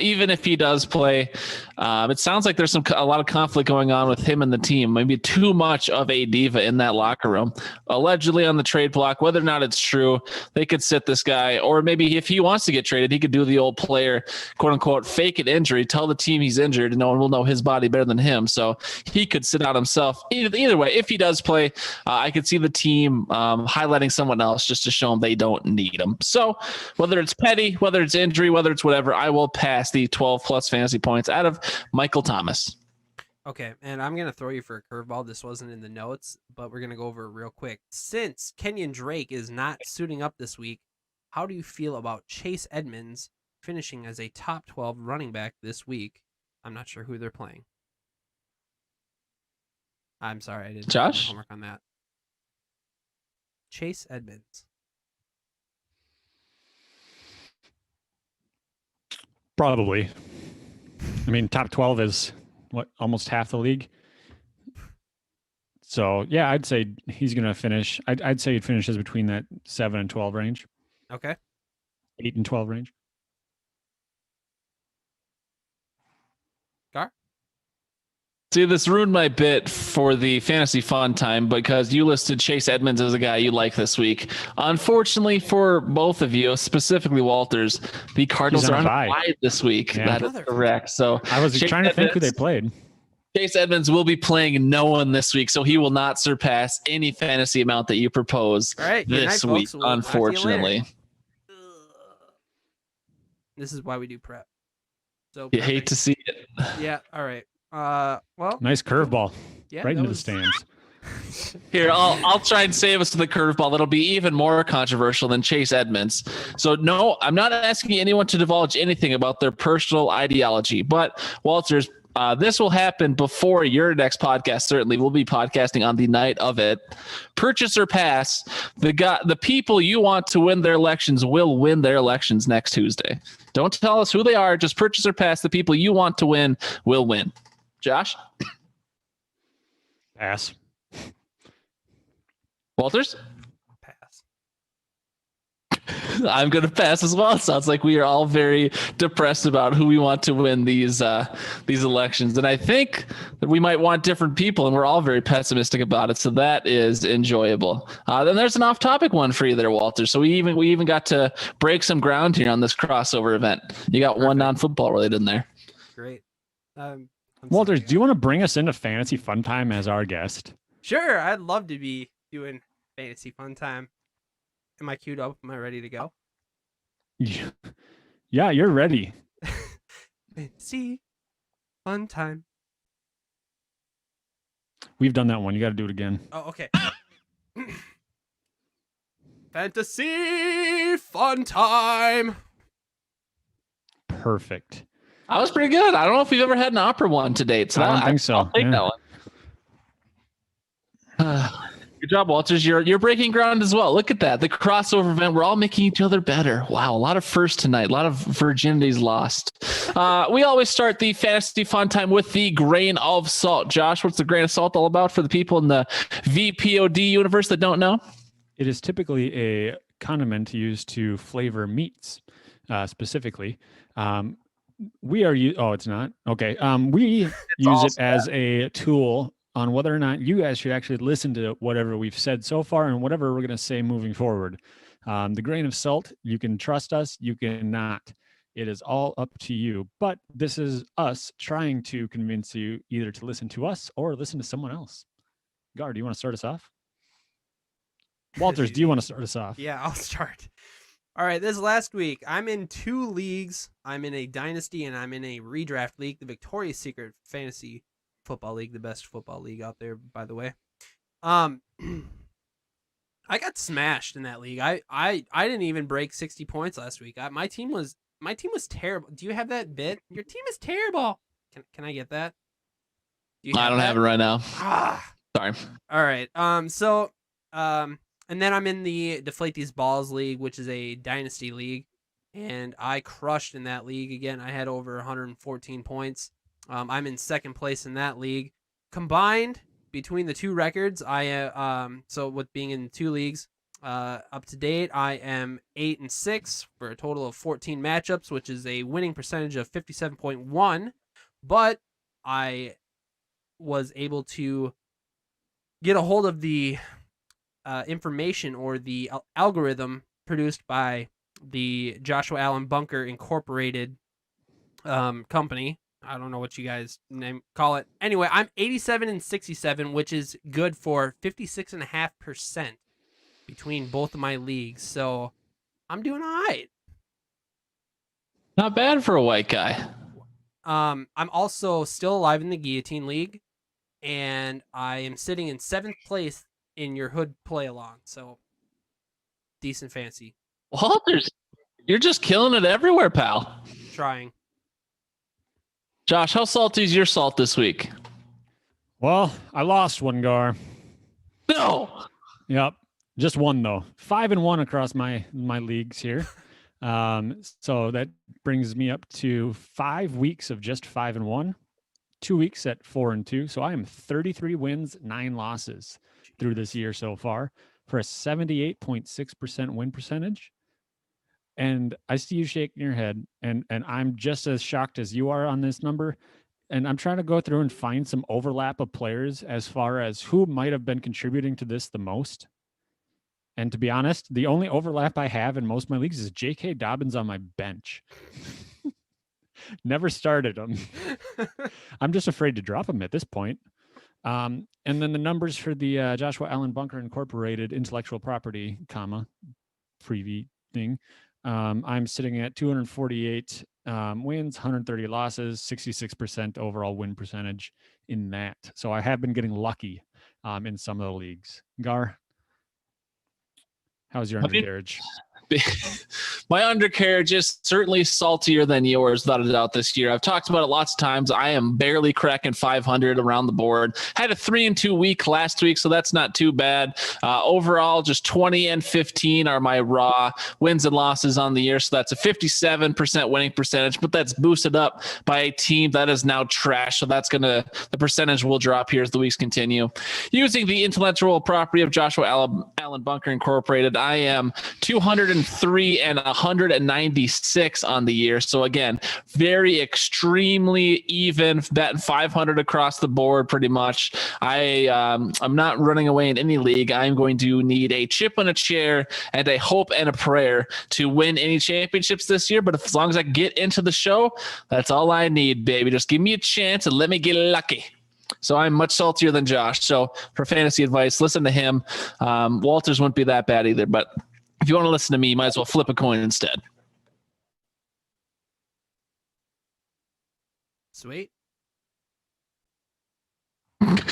Even if he does play, it sounds like there's a lot of conflict going on with him and the team. Maybe too much of a diva in that locker room. Allegedly on the trade block, whether or not it's true, they could sit this guy. Or maybe if he wants to get traded, he could do the old player, quote unquote, fake an injury, tell the team he's injured, and no one will know his body better than him. So he could sit out himself. Either way, if he does play, I could see the team highlighting someone else just to show them they don't need him. So whether it's petty, whether it's injury, whether it's whatever, I will pass the 12 plus fantasy points out of Michael Thomas. Okay, and I'm going to throw you for a curveball. This wasn't in the notes, but we're going to go over it real quick. Since Kenyon Drake is not suiting up this week, how do you feel about Chase Edmonds finishing as a top 12 running back this week? I'm not sure who they're playing. I'm sorry, I didn't do homework on that. Chase Edmonds. Probably. I mean, top 12 is what, almost half the league. So yeah, I'd say he's going to finish. I'd say he finishes between that 7 and 12 range. Okay. 8 and 12 range. Gar? See, this ruined my bit for the fantasy fun time because you listed Chase Edmonds as a guy you like this week. Unfortunately for both of you, specifically Walters, the Cardinals are on a bye this week. Yeah. That is correct. So I was trying to think who they played. Chase Edmonds will be playing no one this week, so he will not surpass any fantasy amount that you propose this week, unfortunately. This is why we do prep. So you hate to see it. Yeah, all right. Well, nice curveball, yeah, right into the stands. Here, I'll try and save us to the curveball. That'll be even more controversial than Chase Edmonds. So no, I'm not asking anyone to divulge anything about their personal ideology, but Walters, this will happen before your next podcast. Certainly, we'll be podcasting on the night of it. Purchase or pass. The people you want to win their elections will win their elections next Tuesday. Don't tell us who they are. Just purchase or pass. The people you want to win will win. Josh? Pass. Walters? Pass. I'm going to pass as well. It sounds like we are all very depressed about who we want to win these elections. And I think that we might want different people, and we're all very pessimistic about it. So that is enjoyable. Then there's an off-topic one for you there, Walter. So we even got to break some ground here on this crossover event. You got one non-football related in there. Great. Walters, do you want to bring us into Fantasy Fun Time as our guest? Sure, I'd love to be doing Fantasy Fun Time. Am I queued up? Am I ready to go? Yeah, you're ready. Fantasy Fun Time. We've done that one. You got to do it again. Oh, okay. Fantasy Fun Time. Perfect. That was pretty good. I don't know if we've ever had an opera one to date. So I don't think so. I'll take that one. Good job, Walters. You're breaking ground as well. Look at that. The crossover event. We're all making each other better. Wow. A lot of firsts tonight. A lot of virginities lost. We always start the Fantasy Fun Time with the grain of salt. Josh, what's the grain of salt all about for the people in the VPOD universe that don't know? It is typically a condiment used to flavor meats, specifically. It's not. Okay. We use it as a tool on whether or not you guys should actually listen to whatever we've said so far and whatever we're going to say moving forward. The grain of salt, you can trust us, you cannot. It is all up to you. But this is us trying to convince you either to listen to us or listen to someone else. Gar, do you want to start us off? Walters, do you want to start us off? Yeah, I'll start. All right, this last week, I'm in 2 leagues. I'm in a dynasty and I'm in a redraft league, the Victoria's Secret Fantasy Football League, the best football league out there, by the way. I got smashed in that league. I didn't even break 60 points last week. My team was terrible. Do you have that bit? Your team is terrible. Can I get that? I don't have it right now. Sorry. All right. So I And then I'm in the Deflate These Balls League, which is a dynasty league, and I crushed in that league again. I had over 114 points. I'm in second place in that league. Combined between the two records, so with being in 2 leagues, up to date, I am 8-6 for a total of 14 matchups, which is a winning percentage of 57.1. But I was able to get a hold of the information or the algorithm produced by the Joshua Allen Bunker Incorporated company. I don't know what you guys call it. Anyway, I'm 87-67, which is good for 56.5% between both of my leagues. So I'm doing all right. Not bad for a white guy. I'm also still alive in the Guillotine League, and I am sitting in 7th place in your Hood play along. So decent fancy. Walters, you're just killing it everywhere, pal. Trying. Josh, how salty is your salt this week? Well, I lost one, Gar. No. Yep. Just one though. 5-1 across my leagues here. So that brings me up to 5 weeks of just 5-1, 2 weeks at 4-2. So I am 33 wins, 9 losses through this year so far for a 78.6% win percentage. And I see you shaking your head, and I'm just as shocked as you are on this number. And I'm trying to go through and find some overlap of players as far as who might have been contributing to this the most. And to be honest, the only overlap I have in most of my leagues is J.K. Dobbins on my bench. Never started him. I'm just afraid to drop him at this point. And then the numbers for the Joshua Allen Bunker Incorporated intellectual property, freebie thing. I'm sitting at 248 wins, 130 losses, 66% overall win percentage in that. So I have been getting lucky in some of the leagues. Gar, how's your undercarriage? My undercarriage is certainly saltier than yours, without a doubt, this year. I've talked about it lots of times. I am barely cracking 500 around the board. Had a 3-2 week last week, so that's not too bad. Overall, just 20-15 are my raw wins and losses on the year, so that's a 57% winning percentage, but that's boosted up by a team that is now trash, so the percentage will drop here as the weeks continue. Using the intellectual property of Joshua Allen Bunker Incorporated, I am 203 and 196 on the year. So again, very extremely even, batting 500 across the board pretty much. I'm not running away in any league. I'm going to need a chip on a chair and a hope and a prayer to win any championships this year. But as long as I get into the show, that's all I need, baby. Just give me a chance and let me get lucky. So I'm much saltier than Josh. So for fantasy advice, listen to him. Walters wouldn't be that bad either, but if you want to listen to me, you might as well flip a coin instead. Sweet.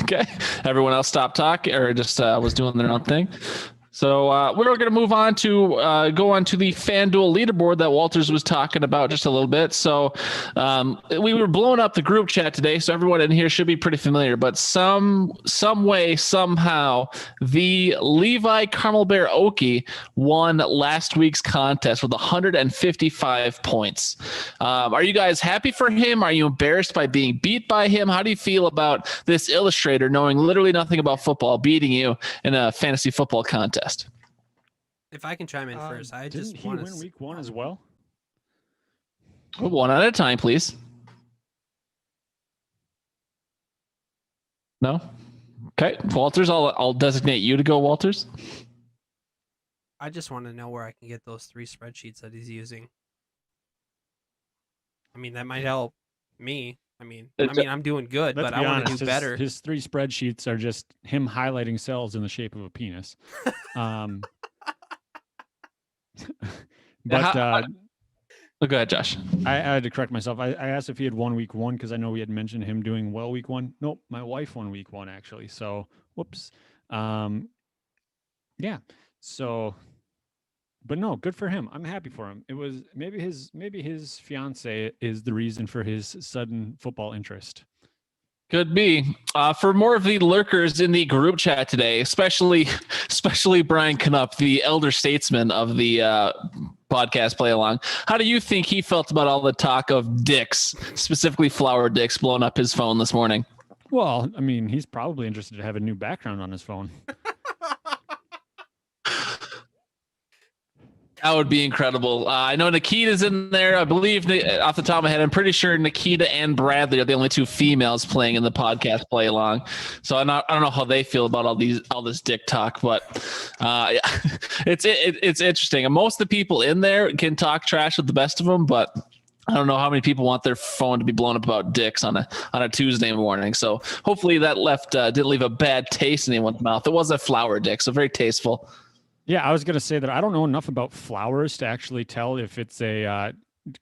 Okay. Everyone else stopped talking or just was doing their own thing. So we're going to move on to go on to the FanDuel leaderboard that Walters was talking about just a little bit. So we were blowing up the group chat today, so everyone in here should be pretty familiar. But some way, somehow, the Levi Carmel Bear Okie won last week's contest with 155 points. Are you guys happy for him? Are you embarrassed by being beat by him? How do you feel about this illustrator knowing literally nothing about football beating you in a fantasy football contest? If I can chime in first, I just didn't he win week 1 as well? One at a time, please. No? Okay, Walters, I'll designate you to go, Walters. I just want to know where I can get those 3 spreadsheets that he's using. I mean, that might help me. I'm doing good, but I want to do better. His 3 spreadsheets are just him highlighting cells in the shape of a penis. But go ahead, Josh. I had to correct myself. I asked if he had won week 1 because I know we had mentioned him doing well week 1. Nope, my wife won week 1 actually. So whoops. Yeah. So, but no, good for him. I'm happy for him. It was maybe his fiance is the reason for his sudden football interest. Could be. For more of the lurkers in the group chat today, especially Brian Knupp, the elder statesman of the podcast play along. How do you think he felt about all the talk of dicks, specifically flower dicks, blowing up his phone this morning? Well, I mean, he's probably interested to have a new background on his phone. That would be incredible. I know Nikita's in there. I believe, off the top of my head, I'm pretty sure Nikita and Bradley are the only two females playing in the podcast play along. So I don't know how they feel about all this dick talk, but it's interesting. And most of the people in there can talk trash with the best of them, but I don't know how many people want their phone to be blown up about dicks on a Tuesday morning. So hopefully that didn't leave a bad taste in anyone's mouth. It was a flower dick, so very tasteful. Yeah, I was going to say that I don't know enough about flowers to actually tell if it's a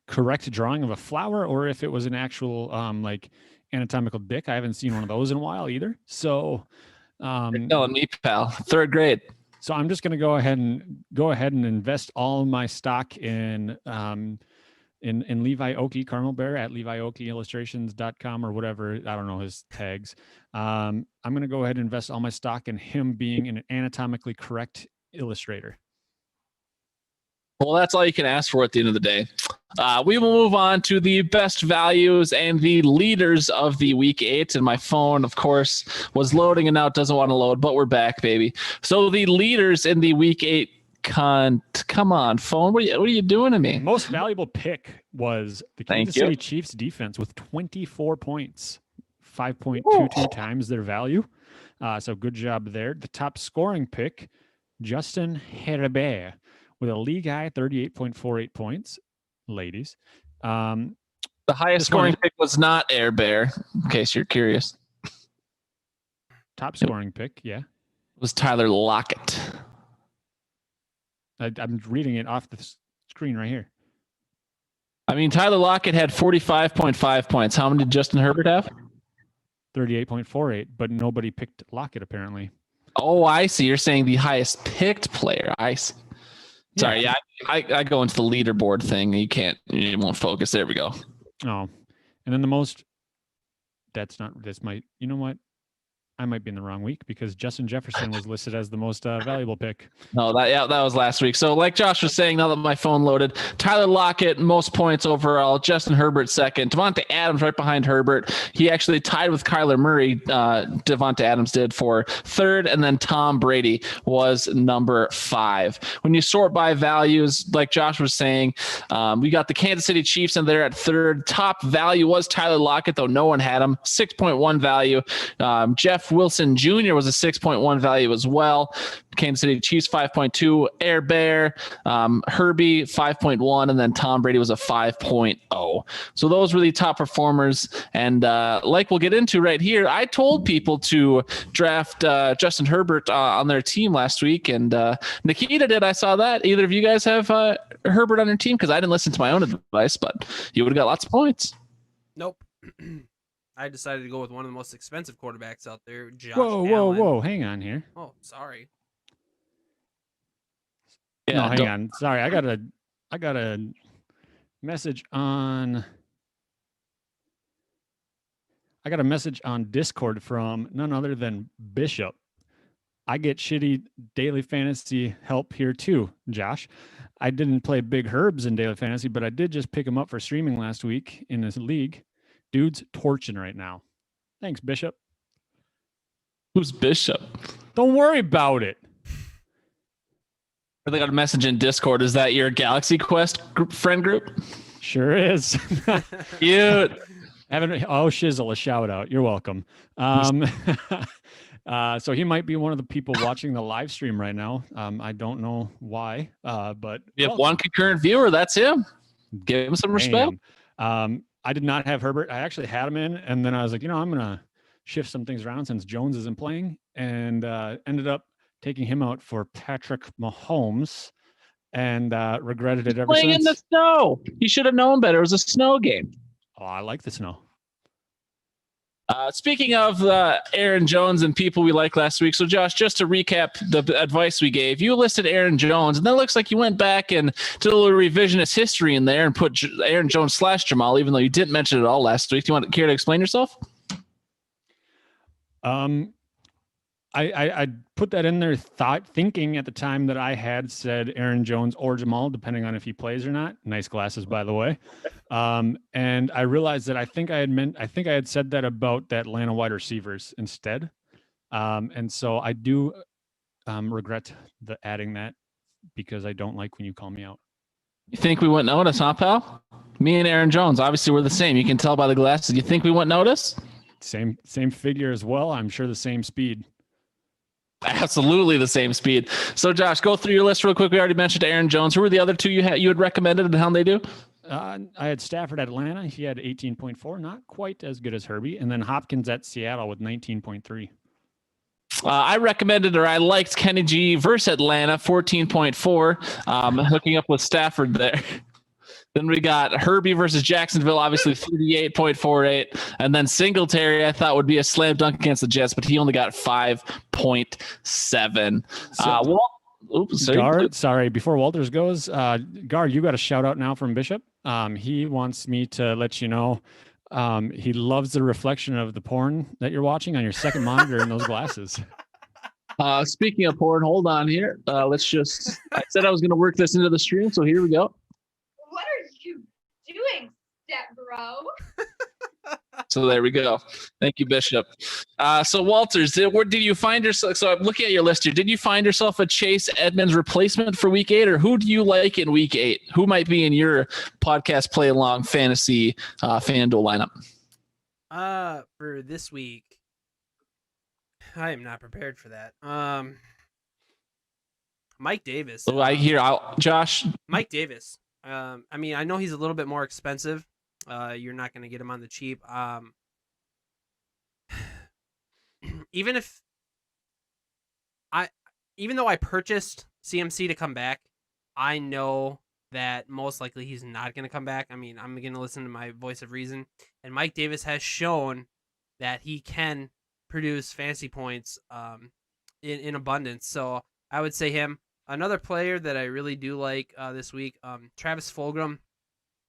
correct drawing of a flower or if it was an actual like anatomical dick. I haven't seen one of those in a while either. So, you're telling me, pal, 3rd grade. So I'm just going to go ahead and invest all my stock in Levi Oki, Carmel Bear at LeviOkiIllustrations.com or whatever. I don't know his tags. I'm going to go ahead and invest all my stock in him being an anatomically correct illustrator. Well, that's all you can ask for at the end of the day. We will move on to the best values and the leaders of the week 8. And my phone, of course, was loading and now it doesn't want to load, but we're back, baby. So the leaders in the week 8 come on, phone. What are you doing to me? Most valuable pick was the Kansas City Chiefs defense with 24 points, 5.22 times their value. So good job there. The top scoring pick, Justin Herbert, with a league high 38.48 points. Ladies, the highest scoring pick was not Air Bear, in case you're curious. Top scoring pick, yeah, was Tyler Lockett. I'm reading it off the screen right here. I mean, Tyler Lockett had 45.5 points. How many did Justin Herbert have? 38.48, but nobody picked Lockett apparently. Oh, I see. You're saying the highest picked player. I see. Sorry, yeah, I go into the leaderboard thing. You won't focus. There we go. Oh, and then the most. You know what? I might be in the wrong week because Justin Jefferson was listed as the most valuable pick. No, that was last week. So like Josh was saying, now that my phone loaded, Tyler Lockett, most points overall, Justin Herbert second, Devontae Adams right behind Herbert. He actually tied with Kyler Murray, Devontae Adams did, for third, and then Tom Brady was number 5. When you sort by values, like Josh was saying, we got the Kansas City Chiefs in there at third. Top value was Tyler Lockett, though no one had him. 6.1 value. Jeff Wilson Jr. was a 6.1 value as well. Kansas City Chiefs 5.2, Air Bear, Herbie 5.1, and then Tom Brady was a 5.0. So those were the top performers. And like we'll get into right here, I told people to draft Justin Herbert on their team last week, and Nikita did. I saw that. Either of you guys have Herbert on your team? Because I didn't listen to my own advice, but you would have got lots of points. Nope. I decided to go with one of the most expensive quarterbacks out there, Josh Allen. Whoa. Hang on here. Oh, sorry. Yeah, no, hang on. Sorry, I got a message on. I got a message on Discord from none other than Bishop. I get shitty daily fantasy help here too, Josh. I didn't play Big Herbs in daily fantasy, but I did just pick him up for streaming last week in this league. Dude's torching right now. Thanks, Bishop. Who's Bishop? Don't worry about it. They got a message in Discord. Is that your Galaxy Quest friend group? Sure is. Cute. Shizzle, a shout out. You're welcome. So he might be one of the people watching the live stream right now. I don't know why, but you have one concurrent viewer. That's him. Give him some respect. I did not have Herbert. I actually had him in, and then I was like, I'm going to shift some things around since Jones isn't playing, and ended up taking him out for Patrick Mahomes, and regretted it ever since. Playing in the snow. You should have known better. It was a snow game. Oh, I like the snow. Speaking of Aaron Jones and people we liked last week, so Josh, just to recap the advice we gave, you listed Aaron Jones, and that looks like you went back and did a little revisionist history in there and put Aaron Jones / Jamal, even though you didn't mention it all last week. Do you care to explain yourself? I put that in there thinking at the time that I had said Aaron Jones or Jamal, depending on if he plays or not. Nice glasses, by the way. And I realized that I think I had said that about the Atlanta wide receivers instead. And so I do regret adding that because I don't like when you call me out. You think we wouldn't notice, huh, pal? Me and Aaron Jones, obviously we're the same. You can tell by the glasses. You think we wouldn't notice? Same figure as well. I'm sure the same speed. Absolutely the same speed. So, Josh, go through your list real quick. We already mentioned Aaron Jones. Who were the other two you had recommended and how they do? I had Stafford at Atlanta. He had 18.4, not quite as good as Herbie. And then Hopkins at Seattle with 19.3. I recommended, or I liked Kenny G versus Atlanta, 14.4, hooking up with Stafford there. Then we got Herbie versus Jacksonville, obviously 38.48. And then Singletary, I thought would be a slam dunk against the Jets, but he only got 5.7. Sorry, before Walters goes, Guard, you got a shout out now from Bishop. He wants me to let you know he loves the reflection of the porn that you're watching on your second monitor in those glasses. Speaking of porn, hold on here. I said I was going to work this into the stream, so here we go. What are you doing, step bro? So there we go. Thank you, Bishop. So Walters, where did you find yourself? So I'm looking at your list here. Did you find yourself a Chase Edmonds replacement for Week 8, or who do you like in Week 8? Who might be in your podcast play along fantasy FanDuel lineup? For this week, I am not prepared for that. Mike Davis. So I hear Josh. Mike Davis. I mean, I know he's a little bit more expensive. You're not going to get him on the cheap. Even though I purchased CMC to come back, I know that most likely he's not going to come back. I mean, I'm going to listen to my voice of reason. And Mike Davis has shown that he can produce fantasy points in abundance. So I would say him. Another player that I really do like this week, Travis Fulgham.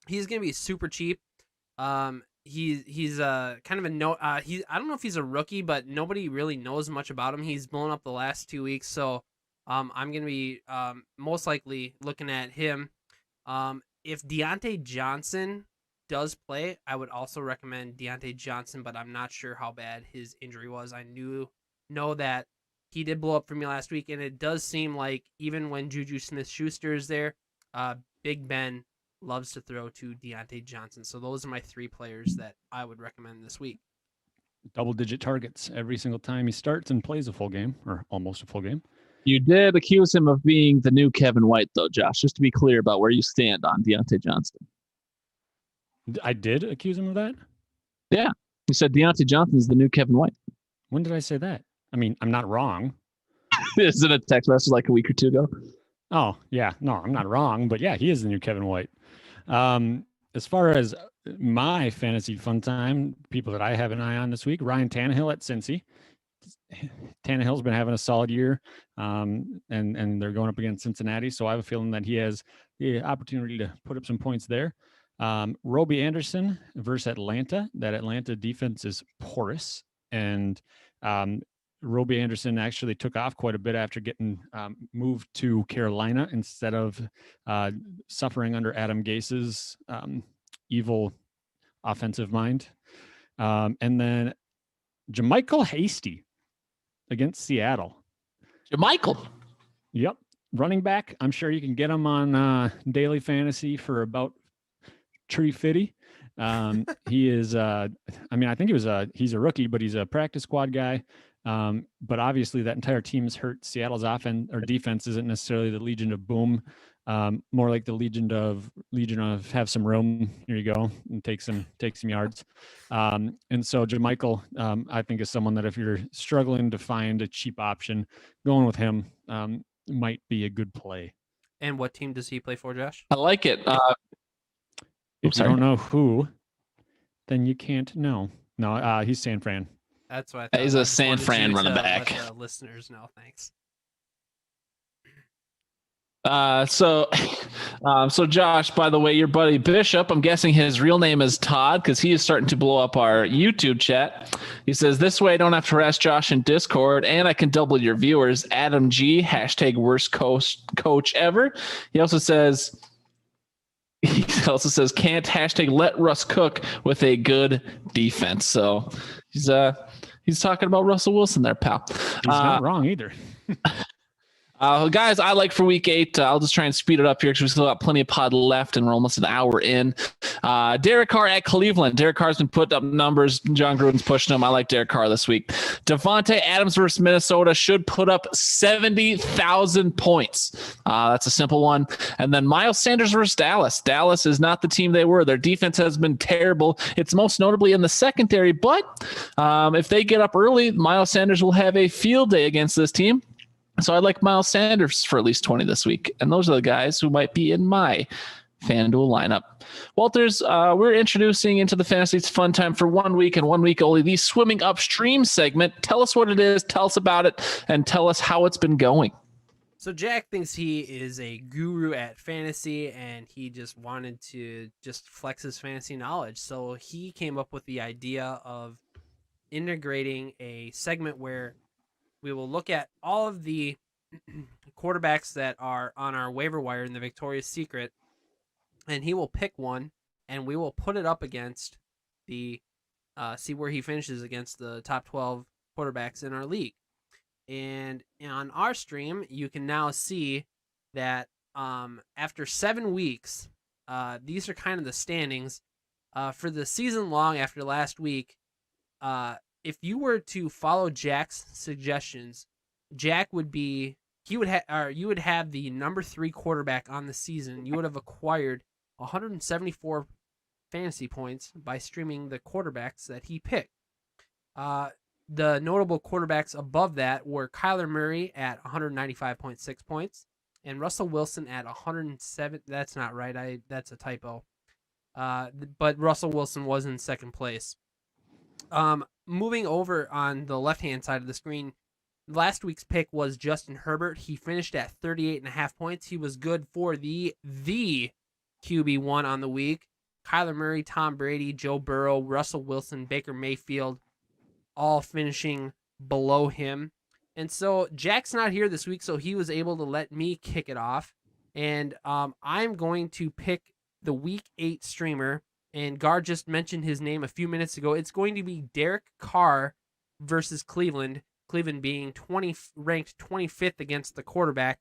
He's going to be super cheap. He's kind of I don't know if he's a rookie, but nobody really knows much about him. He's blown up the last 2 weeks, so I'm going to be most likely looking at him. If Deontay Johnson does play, I would also recommend Deontay Johnson, but I'm not sure how bad his injury was. I know that he did blow up for me last week, and it does seem like even when Juju Smith-Schuster is there, Big Ben loves to throw to Deontay Johnson. So those are my three players that I would recommend this week. Double-digit targets every single time he starts and plays a full game, or almost a full game. You did accuse him of being the new Kevin White, though, Josh, just to be clear about where you stand on Deontay Johnson. I did accuse him of that? Yeah. You said Deontay Johnson is the new Kevin White. When did I say that? I mean, I'm not wrong. Isn't it a text message like a week or two ago? Oh, yeah. No, I'm not wrong. But yeah, he is the new Kevin White. As far as my fantasy fun time, people that I have an eye on this week, Ryan Tannehill at Cincy. Tannehill's been having a solid year, and they're going up against Cincinnati. So I have a feeling that he has the opportunity to put up some points there. Robbie Anderson versus Atlanta. That Atlanta defense is porous, and Robbie Anderson actually took off quite a bit after getting moved to Carolina instead of suffering under Adam Gase's evil offensive mind. And then Jermichael Hasty against Seattle. Jermichael. Yep. Running back. I'm sure you can get him on daily fantasy for about $350. He is, I think he's a rookie, but he's a practice squad guy. But obviously that entire team is hurt. Seattle's offense or defense isn't necessarily the Legion of Boom, more like the Legion of have some room. Here you go, and take some yards. And so Jermichael, I think, is someone that if you're struggling to find a cheap option, going with him might be a good play. And what team does he play for, Josh? I like it. If you don't know who, then you can't know. No, he's San Fran. That's what I thought. He's a San Fran running back. Let the listeners know. Thanks. So Josh, by the way, your buddy Bishop, I'm guessing his real name is Todd because he is starting to blow up our YouTube chat. He says, this way I don't have to harass Josh in Discord and I can double your viewers. Adam G, hashtag worst coach ever. He also says, can't hashtag let Russ cook with a good defense. So he's talking about Russell Wilson there, pal. He's not wrong either. Guys, I like for week 8. I'll just try and speed it up here because we still got plenty of pod left and we're almost an hour in. Derek Carr at Cleveland. Derek Carr's been putting up numbers. John Gruden's pushing him. I like Derek Carr this week. Devontae Adams versus Minnesota should put up 70,000 points. That's a simple one. And then Miles Sanders versus Dallas. Dallas is not the team they were. Their defense has been terrible. It's most notably in the secondary. But if they get up early, Miles Sanders will have a field day against this team. So I like Miles Sanders for at least 20 this week. And those are the guys who might be in my FanDuel lineup. Walters, we're introducing into the Fantasy Fun Time for 1 week and 1 week only the Swimming Upstream segment. Tell us what it is, tell us about it, and tell us how it's been going. So Jack thinks he is a guru at fantasy and he just wanted to just flex his fantasy knowledge. So he came up with the idea of integrating a segment where we will look at all of the quarterbacks that are on our waiver wire in the Victoria's Secret, and he will pick one, and we will put it up against the see where he finishes against the top 12 quarterbacks in our league. And on our stream, you can now see that after 7 weeks, these are kind of the standings for the season long. After last week, if you were to follow Jack's suggestions, Jack would be you would have the number 3 quarterback on the season. You would have acquired 174 fantasy points by streaming the quarterbacks that he picked. The notable quarterbacks above that were Kyler Murray at 195.6 points and Russell Wilson at 107. That's not right. That's a typo. But Russell Wilson was in second place. Moving over on the left-hand side of the screen, last week's pick was Justin Herbert. He finished at 38.5 points. He was good for the QB1 on the week. Kyler Murray, Tom Brady, Joe Burrow, Russell Wilson, Baker Mayfield, all finishing below him. And so Jack's not here this week, so he was able to let me kick it off. And I'm going to pick the Week 8 streamer. And Gar just mentioned his name a few minutes ago. It's going to be Derek Carr versus Cleveland. Cleveland being ranked 25th against the quarterback.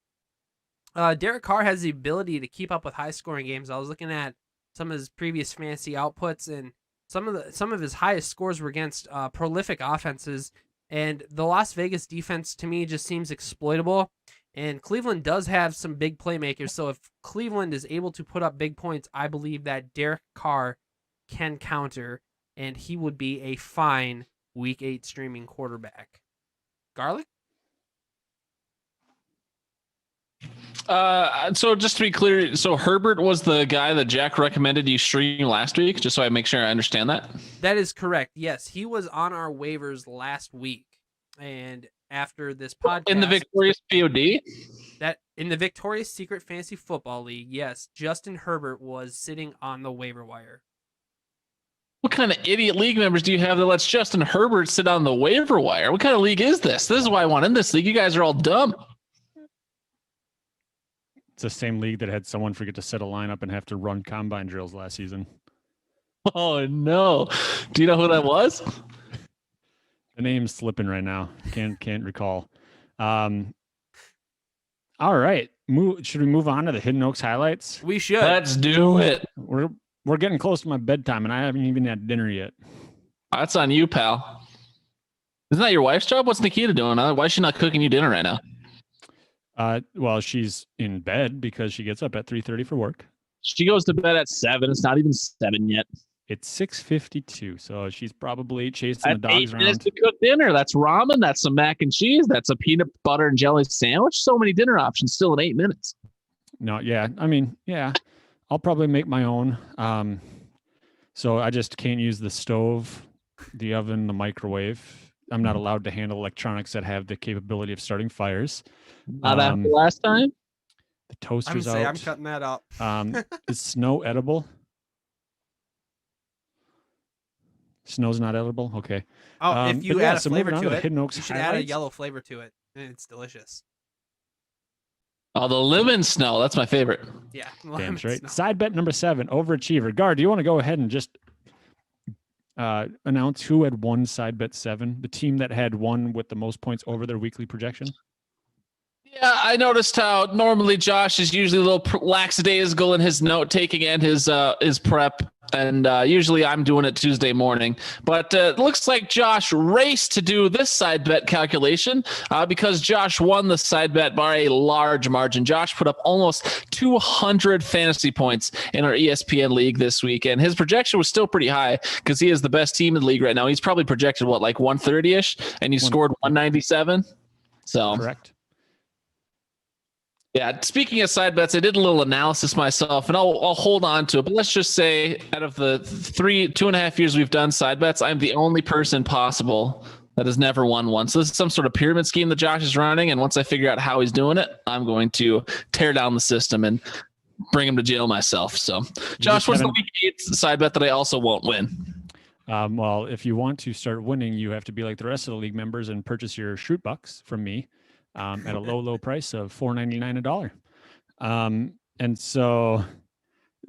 Derek Carr has the ability to keep up with high-scoring games. I was looking at some of his previous fantasy outputs, and some of his highest scores were against prolific offenses. And the Las Vegas defense, to me, just seems exploitable. And Cleveland does have some big playmakers. So if Cleveland is able to put up big points, I believe that Derek Carr can counter, and he would be a fine Week 8 streaming quarterback. Garlic? So just to be clear, so Herbert was the guy that Jack recommended you stream last week, just so I make sure I understand that? That is correct. Yes, he was on our waivers last week. And after this podcast... In the Victorious POD? That in the Victoria's Secret Fantasy Football League, yes, Justin Herbert was sitting on the waiver wire. What kind of idiot league members do you have that lets Justin Herbert sit on the waiver wire? What kind of league is this? This is why I want in this league. You guys are all dumb. It's the same league that had someone forget to set a lineup and have to run combine drills last season. Oh, no. Do you know who that was? The name's slipping right now. Can't recall. All right. Should we move on to the Hidden Oaks highlights? We should. Let's do it. We're getting close to my bedtime, and I haven't even had dinner yet. That's on you, pal. Isn't that your wife's job? What's Nikita doing? Why is she not cooking you dinner right now? Well, she's in bed because she gets up at 3:30 for work. She goes to bed at 7. It's not even 7 yet. It's 6:52, so she's probably chasing the dogs 8 minutes around. to cook dinner. That's ramen. That's some mac and cheese. That's a peanut butter and jelly sandwich. So many dinner options still in 8 minutes. No, yeah. I mean, yeah. I'll probably make my own. So I just can't use the stove, the oven, the microwave. I'm not allowed to handle electronics that have the capability of starting fires. Not after last time? The toaster's I'm out. cutting that up. Is snow edible? Snow's not edible? Okay. Oh, if you add a flavor moving on to the it, Hidden Oaks you should add a highlights. yellow flavor to it, and it's delicious. Oh, the lemon snow. That's my favorite. Yeah. Damn straight. Side bet number 7, overachiever. Gar, do you want to go ahead and just announce who had won side bet 7? The team that had won with the most points over their weekly projection? Yeah, I noticed how normally Josh is usually a little lackadaisical in his note taking and his prep, and usually I'm doing it Tuesday morning. But it looks like Josh raced to do this side bet calculation because Josh won the side bet by a large margin. Josh put up almost 200 fantasy points in our ESPN league this week, and his projection was still pretty high because he is the best team in the league right now. He's probably projected like 130-ish, and he scored 197. So correct. Yeah, speaking of side bets, I did a little analysis myself, and I'll hold on to it. But let's just say, out of the 2.5 years we've done side bets, I'm the only person possible that has never won one. So this is some sort of pyramid scheme that Josh is running, and once I figure out how he's doing it, I'm going to tear down the system and bring him to jail myself. So, Josh, what's the week 8 side bet that I also won't win? Well, if you want to start winning, you have to be like the rest of the league members and purchase your Shoot Bucks from me. At a low price of $4.99 a dollar. And so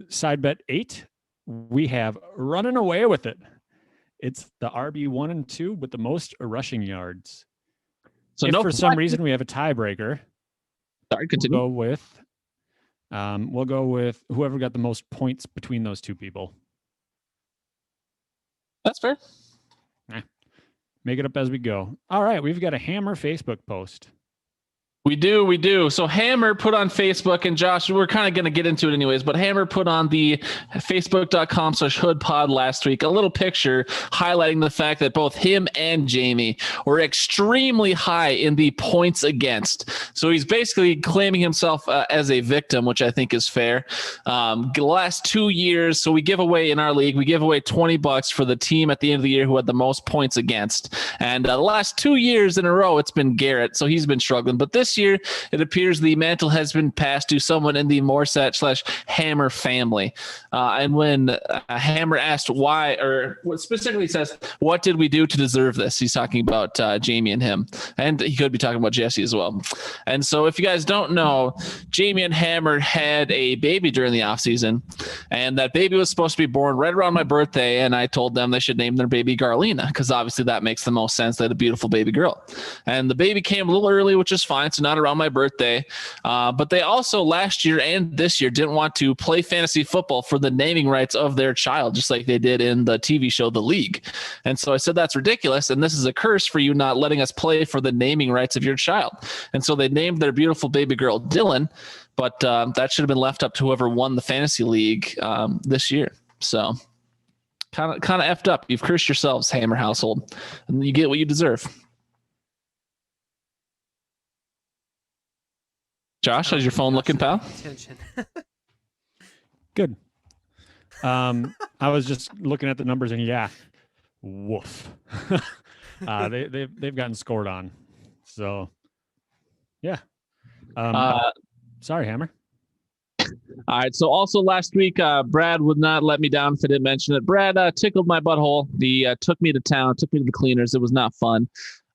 side bet 8, we have running away with it. It's the RB 1 and 2 with the most rushing yards. So if for some reason we have a tiebreaker, sorry, continue. We'll go with whoever got the most points between those two people. That's fair. Make it up as we go. All right, we've got a Hammer Facebook post. We do. So Hammer put on Facebook, and Josh, we're kind of going to get into it anyways, but Hammer put on the facebook.com/hoodpod last week a little picture highlighting the fact that both him and Jamie were extremely high in the points against. So he's basically claiming himself as a victim, which I think is fair. The last 2 years, so we give away in our league, we give away $20 for the team at the end of the year who had the most points against. And the last 2 years in a row, it's been Garrett, so he's been struggling. But this year, it appears the mantle has been passed to someone in the Morset/Hammer family. And when Hammer asked why, or what specifically says, what did we do to deserve this? He's talking about Jamie and him. And he could be talking about Jesse as well. And so if you guys don't know, Jamie and Hammer had a baby during the offseason. And that baby was supposed to be born right around my birthday. And I told them they should name their baby Garlina, because obviously that makes the most sense. They had a beautiful baby girl. And the baby came a little early, which is fine. So not around my birthday. But they also last year and this year didn't want to play fantasy football for the naming rights of their child, just like they did in the TV show The League. And so I said, that's ridiculous. And this is a curse for you not letting us play for the naming rights of your child. And so they named their beautiful baby girl Dylan, but that should have been left up to whoever won the fantasy league this year. So kind of effed up. You've cursed yourselves, Hammer household, and you get what you deserve. Josh, how's your phone looking, pal? Attention. Good. I was just looking at the numbers, and yeah, woof. They've gotten scored on. So, yeah. Sorry, Hammer. All right. So also last week, Brad would not let me down if I didn't mention it. Brad tickled my butthole. He took me to town, took me to the cleaners. It was not fun.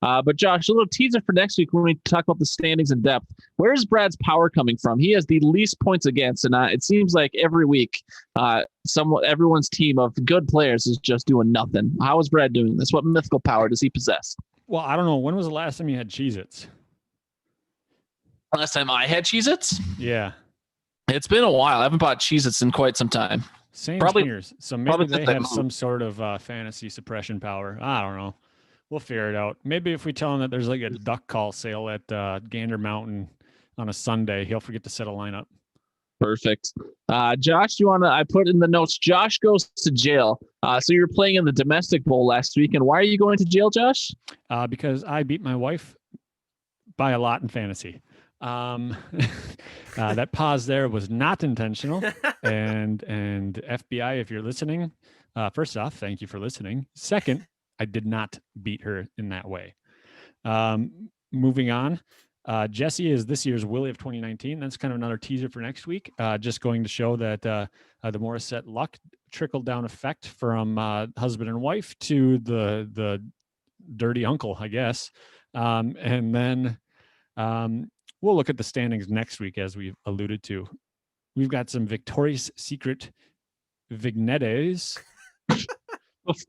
But Josh, a little teaser for next week when we talk about the standings in depth. Where is Brad's power coming from? He has the least points against, and it seems like every week, everyone's team of good players is just doing nothing. How is Brad doing this? What mythical power does he possess? Well, I don't know. When was the last time you had Cheez-Its? Last time I had Cheez-Its? Yeah. It's been a while. I haven't bought Cheez-Its in quite some time. Same years. So maybe they have some sort of fantasy suppression power. I don't know. We'll figure it out. Maybe if we tell him that there's like a duck call sale at Gander Mountain on a Sunday, he'll forget to set a lineup. Perfect. Josh, I put in the notes, Josh goes to jail. So you were playing in the domestic bowl last week. And why are you going to jail, Josh? Because I beat my wife by a lot in fantasy. That pause there was not intentional. And FBI, if you're listening, first off, thank you for listening. Second, I did not beat her in that way. Moving on. Jesse is this year's Willie of 2019. That's kind of another teaser for next week. Just going to show that the Morissette luck trickled down effect from husband and wife to the dirty uncle, I guess. And then we'll look at the standings next week, as we've alluded to. We've got some Victoria's Secret vignettes.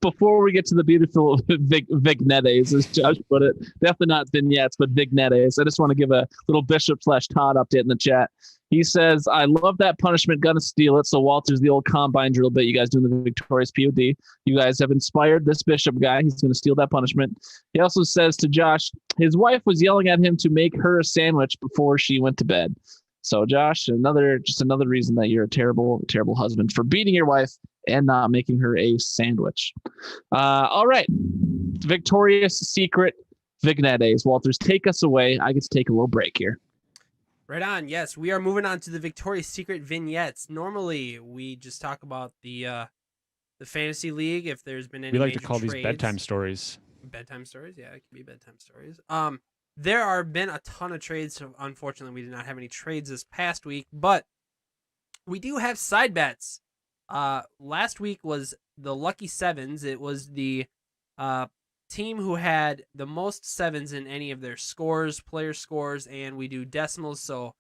Before we get to the beautiful vignettes, as Josh put it, definitely not vignettes, but vignettes. I just want to give a little Bishop/Todd update in the chat. He says, I love that punishment, gonna steal it. So Walter's the old combine drill bit. You guys doing the Victorious POD. You guys have inspired this Bishop guy. He's going to steal that punishment. He also says to Josh, his wife was yelling at him to make her a sandwich before she went to bed. So Josh, another reason that you're a terrible, terrible husband for beating your wife and not making her a sandwich. All right. Victoria's Secret vignettes. Walters, take us away. I get to take a little break here. Right on. Yes, we are moving on to the Victoria's Secret vignettes. Normally, we just talk about the fantasy league. If there's been any, we like to major call trades. These bedtime stories. Bedtime stories, yeah, it can be bedtime stories. There are been a ton of trades. So unfortunately, we did not have any trades this past week, but we do have side bets. Last week was the Lucky Sevens. It was the team who had the most sevens in any of their scores, player scores, and we do decimals. So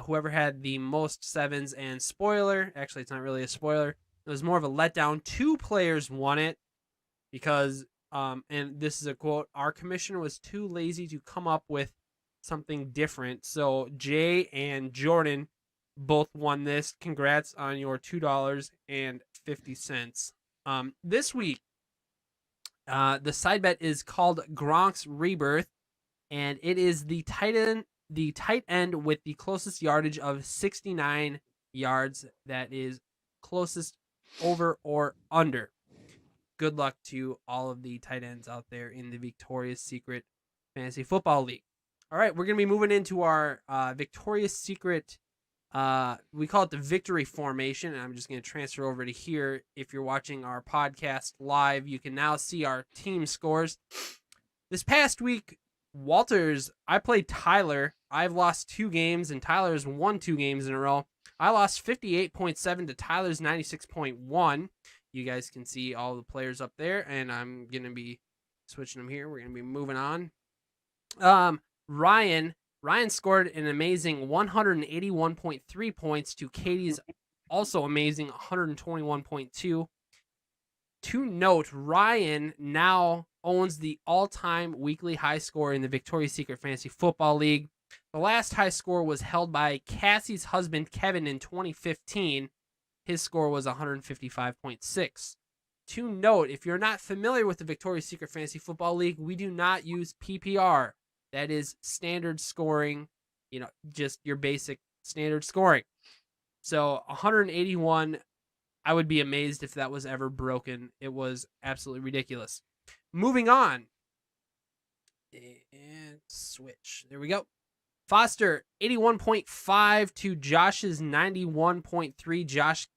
whoever had the most sevens, and spoiler, actually it's not really a spoiler, it was more of a letdown. 2 players won it because, and this is a quote, our commissioner was too lazy to come up with something different. So Jay and Jordan both won this. Congrats on your $2.50. This week, the side bet is called Gronk's Rebirth, and it is the tight end with the closest yardage of 69 yards that is closest over or under. Good luck to all of the tight ends out there in the Victoria's Secret Fantasy Football League. All right, we're going to be moving into our Victoria's Secret, we call it the victory formation, and I'm just going to transfer over to here. If you're watching our podcast live, you can now see our team scores. This past week, Walters, I played Tyler. I've lost 2 games, and Tyler's won 2 games in a row. I lost 58.7 to Tyler's 96.1. You guys can see all the players up there, and I'm going to be switching them here. We're going to be moving on. Ryan scored an amazing 181.3 points to Katie's also amazing 121.2. To note, Ryan now owns the all-time weekly high score in the Victoria's Secret Fantasy Football League. The last high score was held by Cassie's husband, Kevin, in 2015. His score was 155.6. To note, if you're not familiar with the Victoria's Secret Fantasy Football League, we do not use PPR. That is standard scoring, just your basic standard scoring. So 181, I would be amazed if that was ever broken. It was absolutely ridiculous. Moving on. And switch. There we go. Foster, 81.5 to Josh's 91.3. Josh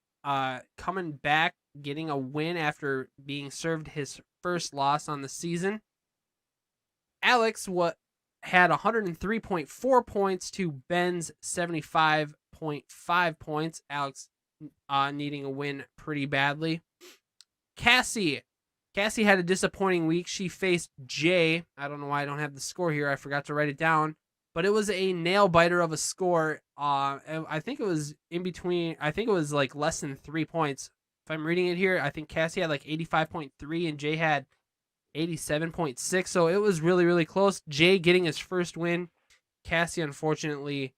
coming back, getting a win after being served his first loss on the season. Alex had 103.4 points to Ben's 75.5 points. Alex needing a win pretty badly. Cassie had a disappointing week. She faced Jay. I don't know why I don't have the score here. I forgot to write it down. But it was a nail biter of a score. I think it was in between. I think it was like less than 3 points. If I'm reading it here, I think Cassie had like 85.3 and Jay had 87.6. So it was really, really close. Jay getting his first win. Cassie, unfortunately,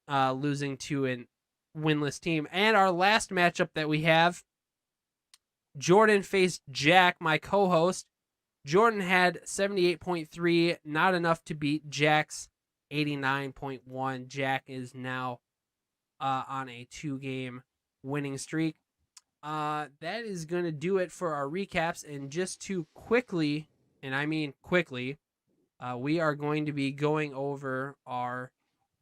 losing to a winless team. And our last matchup that we have, Jordan faced Jack, my co-host. Jordan had 78.3, not enough to beat Jack's 89.1. Jack is now on a 2-game winning streak. That is going to do it for our recaps. And just to quickly, and I mean quickly, we are going to be going over our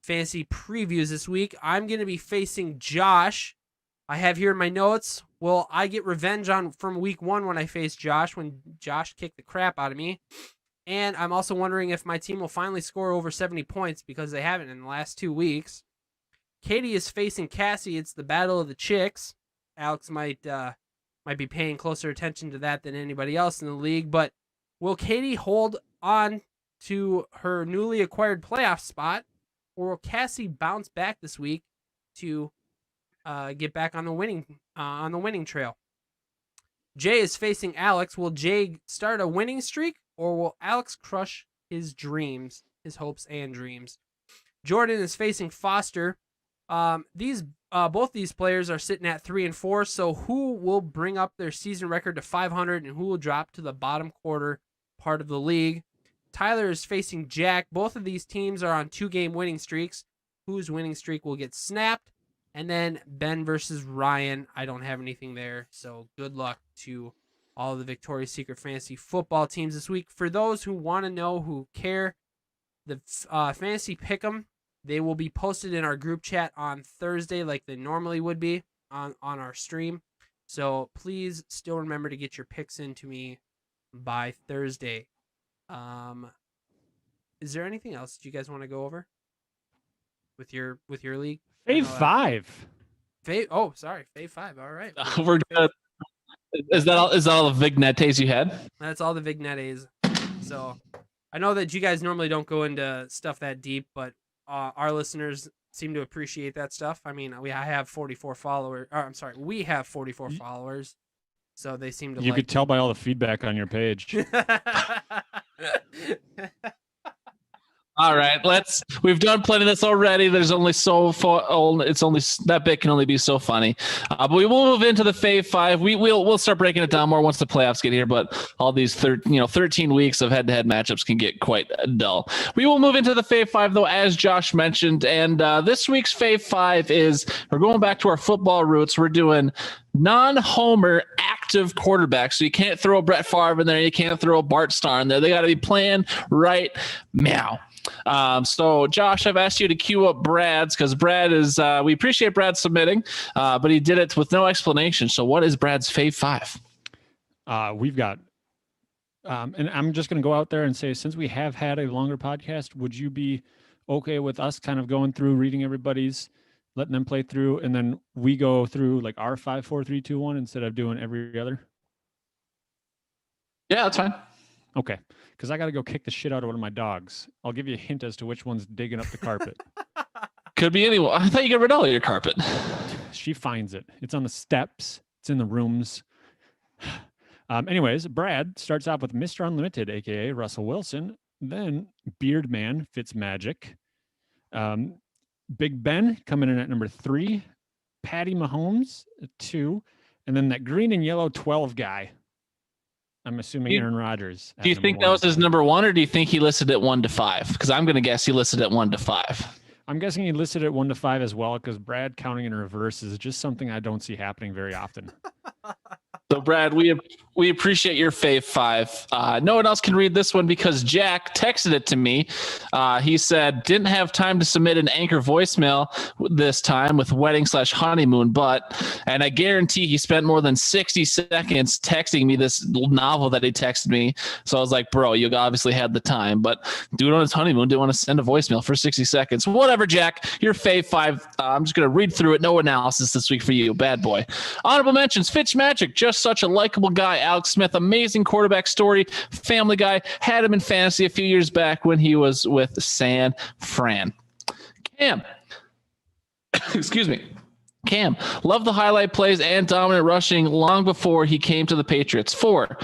fantasy previews this week. I'm going to be facing Josh. I have here in my notes, will I get revenge from week 1 when I faced Josh, when Josh kicked the crap out of me? And I'm also wondering if my team will finally score over 70 points because they haven't in the last 2 weeks. Katie is facing Cassie. It's the battle of the chicks. Alex might be paying closer attention to that than anybody else in the league. But will Katie hold on to her newly acquired playoff spot, or will Cassie bounce back this week to get back on the winning trail? Jay is facing Alex. Will Jay start a winning streak, or will Alex crush his dreams, his hopes and dreams? Jordan is facing Foster. Both these players are sitting at 3-4. So who will bring up their season record to 500, and who will drop to the bottom quarter part of the league? Tyler is facing Jack. Both of these teams are on 2-game winning streaks. Whose winning streak will get snapped? And then Ben versus Ryan. I don't have anything there, so good luck to all of the Victoria's Secret Fantasy football teams this week. For those who want to know, who care, the Fantasy Pick'em, they will be posted in our group chat on Thursday like they normally would be on our stream. So please still remember to get your picks in to me by Thursday. Is there anything else that you guys want to go over with your league? Fave 5. Fave 5. All right. We're good. Is that all the vignettes you had? That's all the vignettes. So I know that you guys normally don't go into stuff that deep, but our listeners seem to appreciate that stuff. I mean, I have 44 followers. We have 44 followers, so they seem to. You could tell by all the feedback on your page. All right, we've done plenty of this already. There's only it's only that bit can only be so funny. But we will move into the Fave 5. We'll start breaking it down more once the playoffs get here. But all these 13 weeks of head-to-head matchups can get quite dull. We will move into the Fave 5 though, as Josh mentioned. And this week's Fave 5 is we're going back to our football roots. We're doing non-homer active quarterbacks. So you can't throw Brett Favre in there. You can't throw Bart Starr in there. They got to be playing right now. So Josh, I've asked you to queue up Brad's because Brad is, we appreciate Brad submitting, but he did it with no explanation. So what is Brad's Fave 5? We've got, and I'm just going to go out there and say, since we have had a longer podcast, would you be okay with us kind of going through, reading everybody's, letting them play through, and then we go through like our 5, 4, 3, 2, 1 instead of doing every other? Yeah, that's fine. Okay, because I got to go kick the shit out of one of my dogs. I'll give you a hint as to which one's digging up the carpet. Could be anyone. I thought you got rid of all your carpet. She finds it. It's on the steps. It's in the rooms. Anyways, Brad starts off with Mr. Unlimited, a.k.a. Russell Wilson. Then Beard Man Fitzmagic. Big Ben coming in at number 3. Patty Mahomes, 2. And then that green and yellow 12 guy. I'm assuming Aaron Rodgers. Do you think that was his number 1, or do you think he listed it 1 to 5? Because I'm going to guess he listed it 1 to 5. I'm guessing he listed it 1 to 5 as well, because Brad counting in reverse is just something I don't see happening very often. So, Brad, we appreciate your Fave 5. No one else can read this one because Jack texted it to me. He said, didn't have time to submit an anchor voicemail this time with wedding/honeymoon, and I guarantee he spent more than 60 seconds texting me this novel that he texted me. So I was like, bro, you obviously had the time, but dude on his honeymoon didn't want to send a voicemail for 60 seconds. Whatever, Jack, your Fave 5. I'm just going to read through it. No analysis this week for you. Bad boy. Honorable mentions, Fitzmagic, just such a likable guy. Alex Smith, amazing quarterback story. Family Guy, had him in fantasy a few years back when he was with San Fran. Cam, excuse me. Cam, love the highlight plays and dominant rushing long before he came to the Patriots. 4,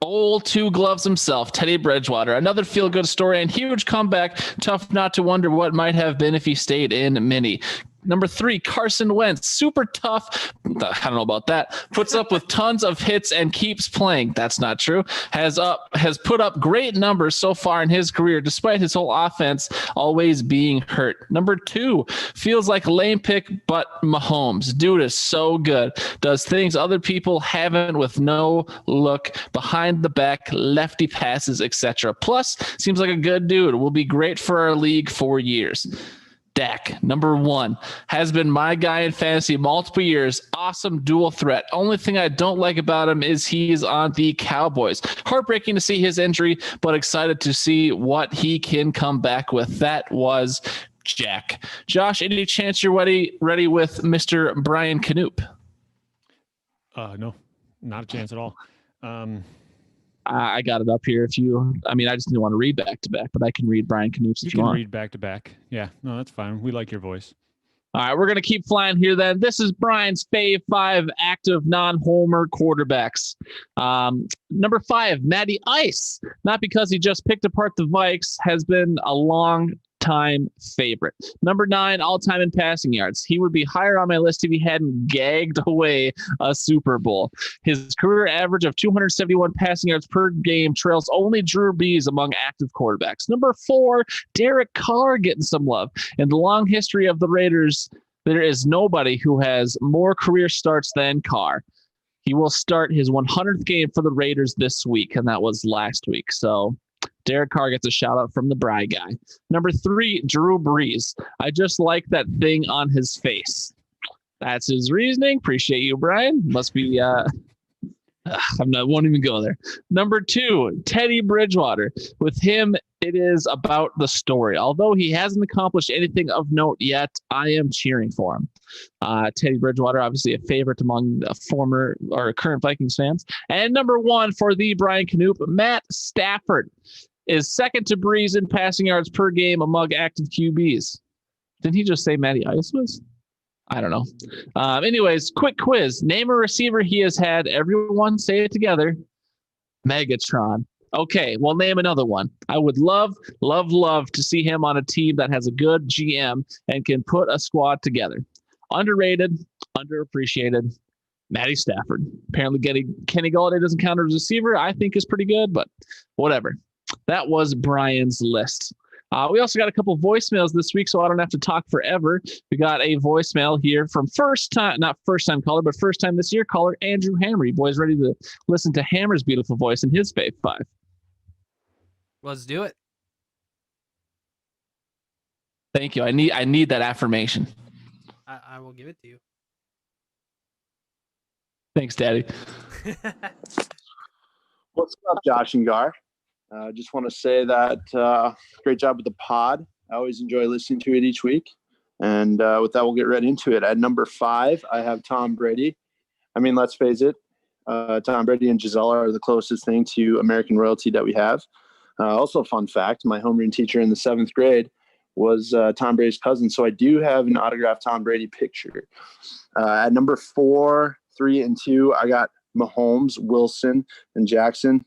old 2 gloves himself, Teddy Bridgewater. Another feel-good story and huge comeback. Tough not to wonder what might have been if he stayed in Mini. Number 3, Carson Wentz, super tough. I don't know about that. Puts up with tons of hits and keeps playing. That's not true. Has put up great numbers so far in his career, despite his whole offense always being hurt. Number 2, feels like a lame pick, but Mahomes. Dude is so good. Does things other people haven't with no look, behind the back, lefty passes, etc. Plus, seems like a good dude. Will be great for our league for years. Dak, number 1, has been my guy in fantasy multiple years. Awesome dual threat. Only thing I don't like about him is he's on the Cowboys. Heartbreaking to see his injury, but excited to see what he can come back with. That was Jack. Josh, any chance you're ready with Mr. Brian Canoop? No, not a chance at all. I got it up here. I just didn't want to read back to back, but I can read Brian Canoop's if you want. You can read back to back. Yeah, no, that's fine. We like your voice. All right, we're going to keep flying here then. This is Brian's Fave 5 active non-homer quarterbacks. Number 5, Matty Ice. Not because he just picked apart the Vikes, has been a long time favorite. Number 9, all-time in passing yards. He would be higher on my list if he hadn't gagged away a Super Bowl. His career average of 271 passing yards per game trails only Drew Brees among active quarterbacks. Number 4, Derek Carr getting some love. In the long history of the Raiders, there is nobody who has more career starts than Carr. He will start his 100th game for the Raiders this week, and that was last week. So Derek Carr gets a shout out from the Bry guy. Number 3, Drew Brees. I just like that thing on his face. That's his reasoning. Appreciate you, Brian. Must be, won't even go there. Number 2, Teddy Bridgewater. With him, it is about the story. Although he hasn't accomplished anything of note yet, I am cheering for him. Teddy Bridgewater, obviously a favorite among former or current Vikings fans. And number 1 for the Brian Canoop, Matt Stafford is second to Brees in passing yards per game among active QBs. Didn't he just say Matty Ice was? I don't know. Anyways, quick quiz. Name a receiver he has had. Everyone say it together. Megatron. Okay, well, name another one. I would love to see him on a team that has a good GM and can put a squad together. Underrated, underappreciated, Matty Stafford. Apparently Kenny Golladay doesn't count as a receiver. I think is pretty good, but whatever. That was Brian's list. We also got a couple voicemails this week, so I don't have to talk forever. We got a voicemail here from first time this year, caller Andrew Hammer. You boys ready to listen to Hammer's beautiful voice in his Fave 5? Let's do it. Thank you. I need that affirmation. I will give it to you. Thanks, Daddy. What's up, Josh and Gar? Just want to say that great job with the pod. I always enjoy listening to it each week. And with that, we'll get right into it. At number 5, I have Tom Brady. I mean, let's face it, Tom Brady and Giselle are the closest thing to American royalty that we have. Also, a fun fact, my homeroom teacher in the 7th grade was Tom Brady's cousin. So I do have an autographed Tom Brady picture. At number 4, 3, and 2, I got Mahomes, Wilson, and Jackson.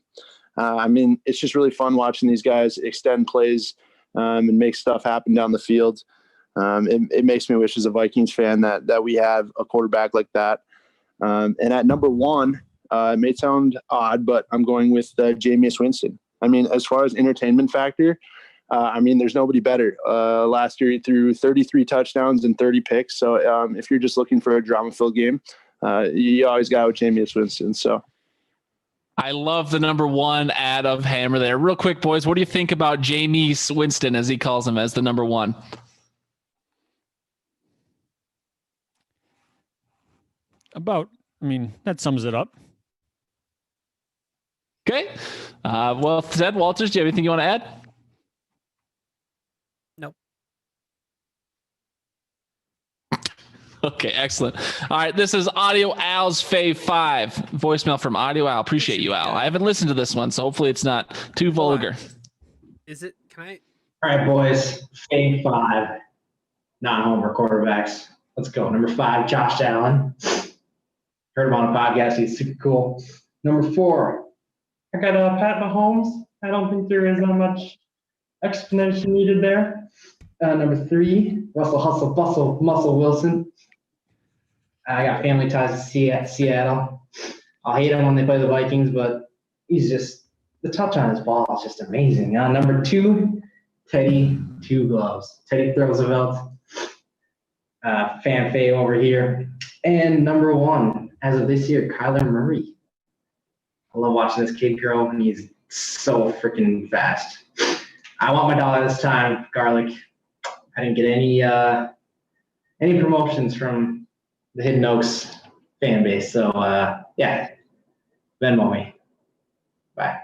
I mean, it's just really fun watching these guys extend plays and make stuff happen down the field. It makes me wish as a Vikings fan that we have a quarterback like that. And at number 1, it may sound odd, but I'm going with Jameis Winston. I mean, as far as entertainment factor, I mean, there's nobody better. Last year, he threw 33 touchdowns and 30 picks. So if you're just looking for a drama-filled game, you always got with Jameis Winston. So I love the number 1 ad of Hammer there. Real quick, boys, what do you think about Jameis Winston, as he calls him, as the number 1? That sums it up. Okay. Well said, Walters. Do you have anything you want to add? Nope. Okay, excellent. All right, this is Audio Al's Fave 5. Voicemail from Audio Al. Appreciate you, Al. I haven't listened to this one, so hopefully it's not too vulgar. Is it? Can I? All right, boys. Fave 5. Non-homer quarterbacks. Let's go. Number 5, Josh Allen. Heard him on a podcast. He's super cool. Number 4, I got Pat Mahomes. I don't think there is much explanation needed there. Number 3, Russell Hustle Bustle Muscle Wilson. I got family ties to Seattle. I'll hate him when they play the Vikings, but he's just, the touch on his ball is just amazing. Number 2, Teddy Two Gloves. Teddy Roosevelt. Fan fave over here. And number 1, as of this year, Kyler Murray. I love watching this kid grow, and he's so freaking fast. I want my dollar this time, Garlic. I didn't get any promotions from the Hidden Oaks fan base. So yeah, Venmo me. Bye.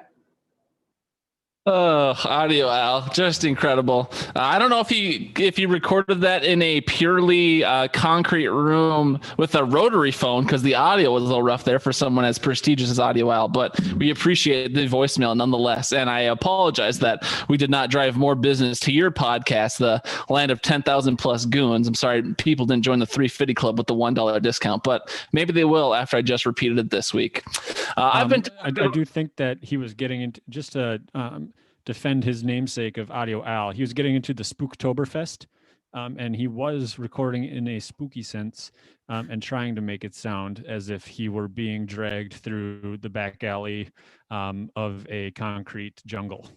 Oh, audio Al, just incredible. I don't know if he recorded that in a purely concrete room with a rotary phone, because the audio was a little rough there for someone as prestigious as Audio Al, but we appreciate the voicemail nonetheless. And I apologize that we did not drive more business to your podcast, the land of 10,000 plus goons. I'm sorry people didn't join the 350 club with the $1 discount, but maybe they will after I just repeated it this week. I do think that he was getting into, just to defend his namesake of Audio Al, he was getting into the Spooktoberfest, and he was recording in a spooky sense, and trying to make it sound as if he were being dragged through the back alley of a concrete jungle.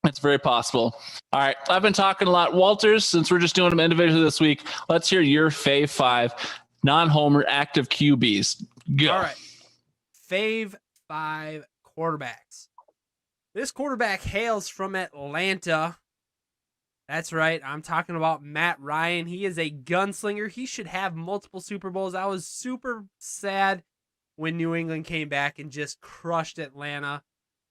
It's very possible. All right. I've been talking a lot. Walters, since we're just doing them individually this week, let's hear your Fave 5 non-homer active QBs. Go. All right. Fave 5 quarterbacks. This quarterback hails from Atlanta. That's right. I'm talking about Matt Ryan. He is a gunslinger. He should have multiple Super Bowls. I was super sad when New England came back and just crushed Atlanta.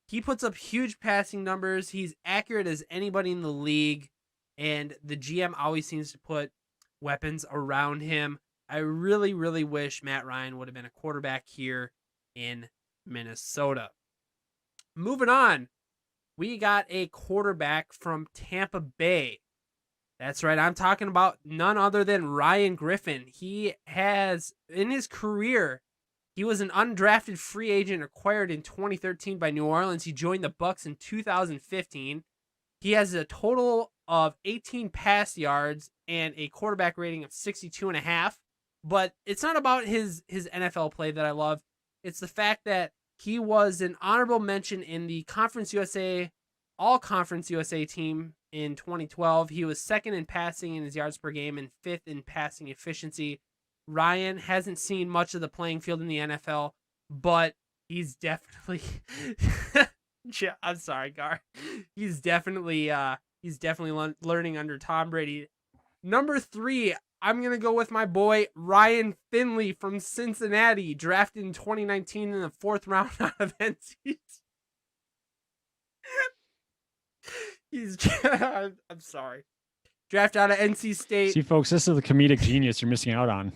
He puts up huge passing numbers. He's accurate as anybody in the league, and the GM always seems to put weapons around him. I really, really wish Matt Ryan would have been a quarterback here in Minnesota. Moving on, we got a quarterback from Tampa Bay. That's right. I'm talking about none other than Ryan Griffin. He has, in his career, he was an undrafted free agent acquired in 2013 by New Orleans. He joined the Bucs in 2015. He has a total of 18 pass yards and a quarterback rating of 62.5. But it's not about his NFL play that I love. It's the fact that he was an honorable mention in the Conference USA, All-Conference USA team in 2012. He was second in passing in his yards per game and fifth in passing efficiency. Ryan hasn't seen much of the playing field in the NFL, but he's definitely I'm sorry, Gar. He's definitely learning under Tom Brady. Number 3, I'm going to go with my boy Ryan Finley from Cincinnati, drafted in 2019 in the 4th round out of NC. I'm sorry. Drafted out of NC State. See, folks, this is the comedic genius you're missing out on.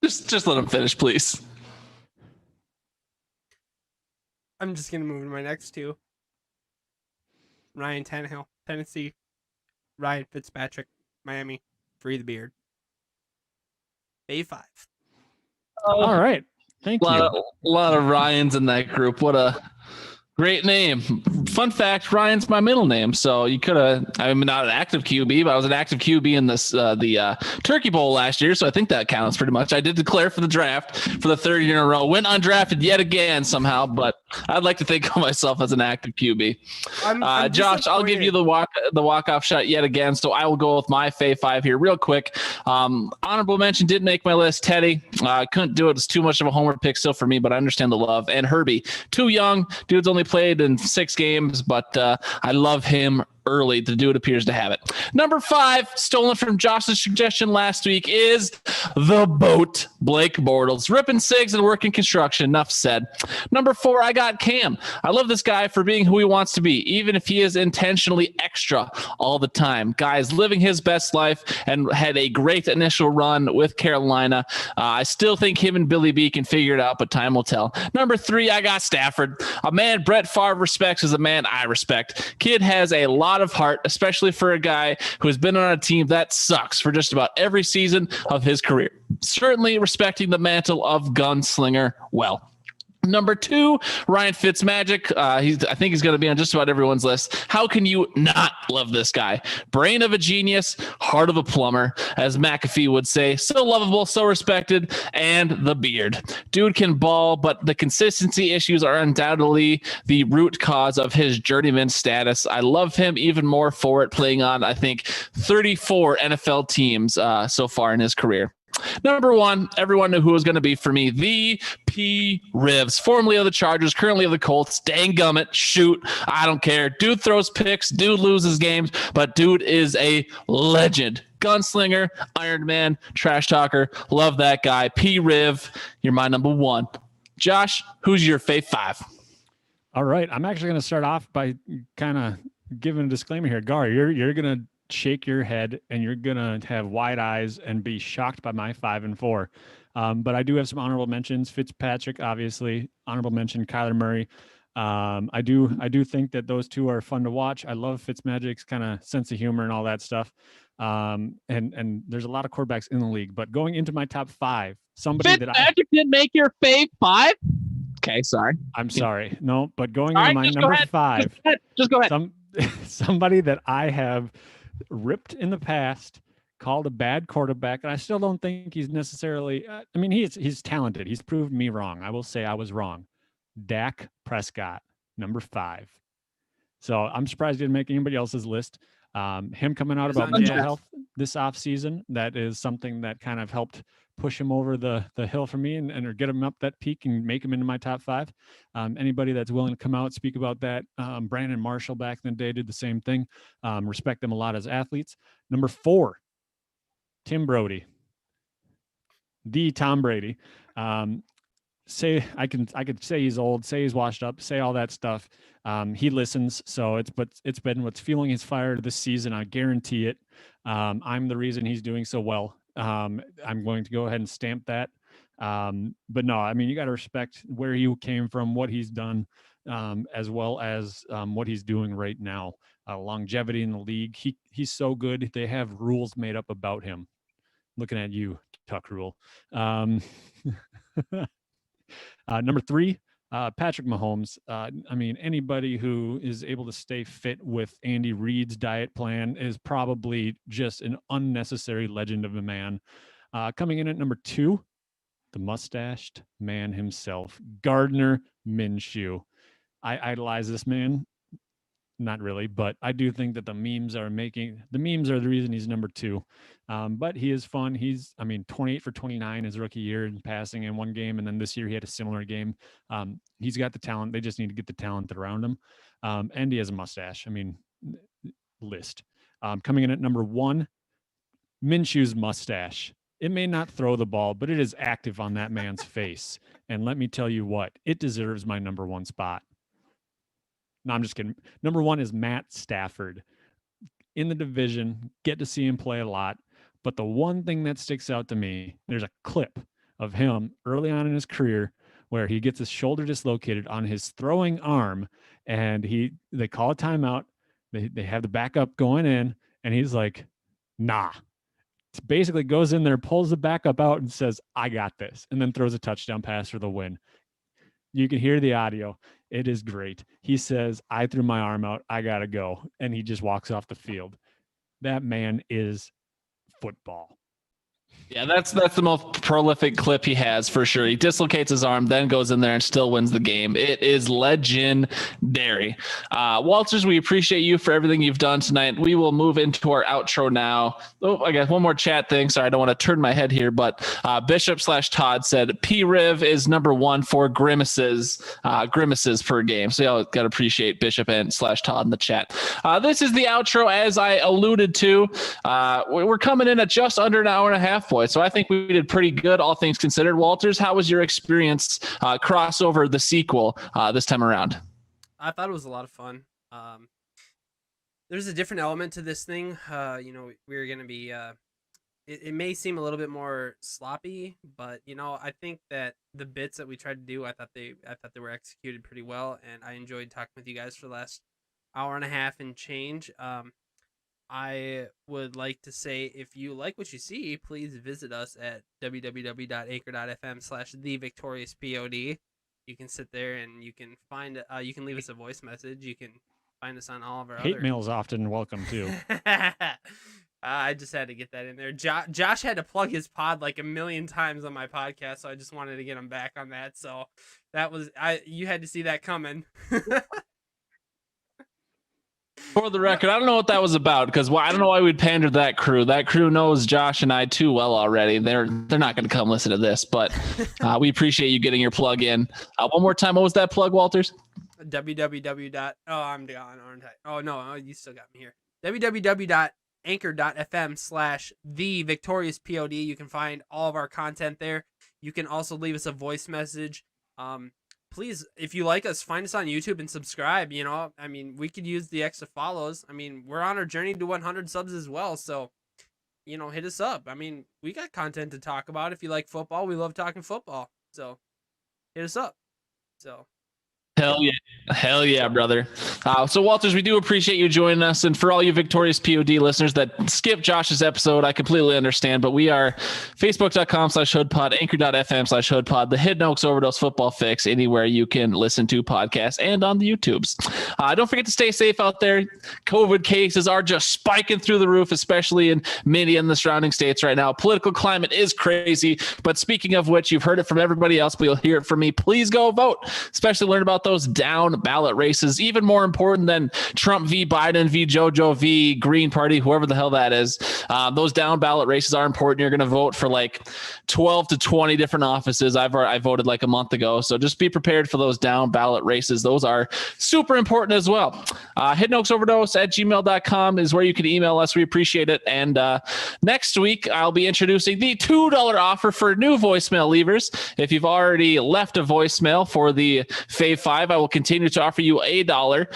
Just let him finish, please. I'm just going to move to my next 2. Ryan Tannehill, Tennessee. Ryan Fitzpatrick, Miami. Free the beard. Bay 5. All right. Thank you. A lot of Ryans in that group. What a great name. Fun fact, Ryan's my middle name. So you could have, I'm not an active QB, but I was an active QB in this the Turkey Bowl last year. So I think that counts pretty much. I did declare for the draft for the 3rd year in a row. Went undrafted yet again somehow, but I'd like to think of myself as an active QB. I'm Josh, I'll give you the walk-off shot yet again. So I will go with my Fave 5 here real quick. Honorable mention didn't make my list. Teddy, couldn't do it. It's too much of a homer pick still for me, but I understand the love. And Herbie, too young. Dude's only played in 6 games, but I love him early. The dude appears to have it. Number 5, stolen from Josh's suggestion last week, is the boat. Blake Bortles, ripping cigs and working construction. Enough said. Number 4, I got Cam. I love this guy for being who he wants to be, even if he is intentionally extra all the time. Guy's living his best life and had a great initial run with Carolina. I still think him and Billy B can figure it out, but time will tell. Number 3, I got Stafford. A man Brett Favre respects is a man I respect. Kid has a lot of heart, especially for a guy who has been on a team that sucks for just about every season of his career. Certainly respecting the mantle of gunslinger well. Number 2, Ryan Fitzmagic. I think he's going to be on just about everyone's list. How can you not love this guy? Brain of a genius, heart of a plumber, as McAfee would say. So lovable, so respected, and the beard. Dude can ball, but the consistency issues are undoubtedly the root cause of his journeyman status. I love him even more for it, playing on, I think, 34 NFL teams so far in his career. Number one, everyone knew who it was going to be for me. The P. Rivs, formerly of the Chargers, currently of the Colts. Dang gummit, shoot. I don't care. Dude throws picks. Dude loses games. But dude is a legend. Gunslinger, Iron Man, trash talker. Love that guy. P. Riv, you're my number one. Josh, who's your fave 5? All right. I'm actually going to start off by kind of giving a disclaimer here. Gar, you're going to shake your head and you're going to have wide eyes and be shocked by my 5 and 4. But I do have some honorable mentions. Fitzpatrick, obviously, honorable mention. Kyler Murray. I do think that those two are fun to watch. I love Fitzmagic's kind of sense of humor and all that stuff. And there's a lot of quarterbacks in the league, but going into my top 5, somebody that Fitzpatrick didn't make your fave 5? Okay, sorry. I'm sorry. No, but going into my number 5, just go ahead. Somebody that I have ripped in the past, called a bad quarterback, and I still don't think he's necessarily. I mean, he's talented. He's proved me wrong. I will say I was wrong. Dak Prescott, number 5. So I'm surprised he didn't make anybody else's list. Him coming out about mental health this offseason, that is something that kind of helped push him over the hill for me and or get him up that peak and make him into my top 5. Anybody that's willing to come out, speak about that. Brandon Marshall back in the day did the same thing. Respect them a lot as athletes. Number 4, Tim Brody, the Tom Brady. Say I could say he's old, say he's washed up, say all that stuff. He listens, so it's been what's fueling his fire this season. I guarantee it. I'm the reason he's doing so well. I'm going to go ahead and stamp that. But no, I mean, you got to respect where he came from, what he's done, as well as what he's doing right now. Longevity in the league. He's so good. They have rules made up about him. Looking at you, Tuck Rule. Number 3, Patrick Mahomes. I mean, anybody who is able to stay fit with Andy Reid's diet plan is probably just an unnecessary legend of a man. Coming in at number 2, the mustached man himself, Gardner Minshew. I idolize this man. Not really, but I do think that the memes are the reason he's number 2. But he is fun. He's, 28 for 29 his rookie year in passing in one game. And then this year he had a similar game. He's got the talent. They just need to get the talent around him. And he has a mustache. List. Coming in at number 1, Minshew's mustache. It may not throw the ball, but it is active on that man's face. And let me tell you what, it deserves my number 1 spot. No, I'm just kidding. Number 1 is Matt Stafford. In the division, get to see him play a lot. But the one thing that sticks out to me, there's a clip of him early on in his career where he gets his shoulder dislocated on his throwing arm, and they call a timeout. They have the backup going in, and he's like, nah. Basically goes in there, pulls the backup out, and says, I got this, and then throws a touchdown pass for the win. You can hear the audio. It is great. He says, I threw my arm out. I got to go. And he just walks off the field. That man is football. Yeah, that's the most prolific clip he has for sure. He dislocates his arm, then goes in there and still wins the game. It is legendary. Walters, we appreciate you for everything you've done tonight. We will move into our outro now. Oh, I got one more chat thing. Sorry, I don't want to turn my head here, but Bishop/Todd said P-Riv is number 1 for grimaces per game. So y'all got to appreciate Bishop and /Todd in the chat. This is the outro, as I alluded to. We're coming in at just under an hour and a half, boys. So I think we did pretty good, all things considered. Walters, how was your experience crossover the sequel this time around? I thought it was a lot of fun. There's a different element to this thing. We're going to be, it may seem a little bit more sloppy, but I think that the bits that we tried to do, I thought they were executed pretty well. And I enjoyed talking with you guys for the last hour and a half and change. I would like to say, if you like what you see, please visit us at www.anchor.fm/thevictoriouspod. You can sit there and you can find, you can leave us a voice message. You can find us on all of our hate mail is often welcome too. I just had to get that in there. Josh had to plug his pod like a million times on my podcast, so I just wanted to get him back on that. So that was, you had to see that coming. For the record, I don't know what that was about because I don't know why we'd pander to that crew. That crew knows Josh and I too well already. They're not going to come listen to this, but we appreciate you getting your plug in. One more time, what was that plug, Walters? www. Oh, I'm gone, aren't I? Oh no, you still got me here. www.anchor.fm/thevictoriouspod. You can find all of our content there. You can also leave us a voice message. Please, if you like us, find us on YouTube and subscribe. You know, I mean, we could use the extra follows. I mean, we're on our journey to 100 subs as well. So, you know, hit us up. I mean, we got content to talk about. If you like football, we love talking football. So, hit us up. So. Hell yeah, brother. So Walters, we do appreciate you joining us. And for all you Victorious POD listeners that skip Josh's episode, I completely understand, but we are facebook.com/hoodpod, anchor.fm/hoodpod, the Hidden Oaks Overdose Football Fix, anywhere you can listen to podcasts and on the YouTubes. Don't forget to stay safe out there. COVID cases are just spiking through the roof, especially in Minnesota and the surrounding states right now. Political climate is crazy, but speaking of which, you've heard it from everybody else, but you'll hear it from me. Please go vote, especially learn about those down ballot races, even more important than Trump v. Biden v. JoJo v. Green Party, whoever the hell that is. Those down ballot races are important. You're going to vote for like 12 to 20 different offices. I voted like a month ago. So just be prepared for those down ballot races. Those are super important as well. HiddenOaksOverdose@gmail.com is where you can email us. We appreciate it. And next week, I'll be introducing the $2 offer for new voicemail leavers. If you've already left a voicemail for the Fave 5, I will continue to offer you $1,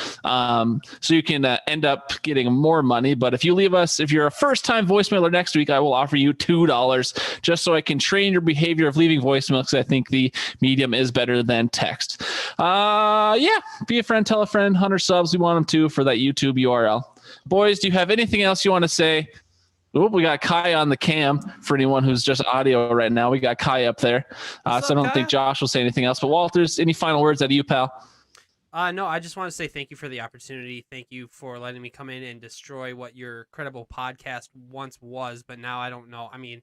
so you can end up getting more money. But if you're a first-time voicemailer next week, I will offer you $2 just so I can train your behavior of leaving voicemail, because I think the medium is better than text. Yeah, be a friend, tell a friend, 100 subs. We want them to for that YouTube URL. Boys, do you have anything else you want to say? Oh, we got Kai on the cam for anyone who's just audio right now. We got Kai up there. So I don't think Josh will say anything else. But Walters, any final words out of you, pal? No, I just want to say thank you for the opportunity. Thank you for letting me come in and destroy what your credible podcast once was, but now I don't know. I mean,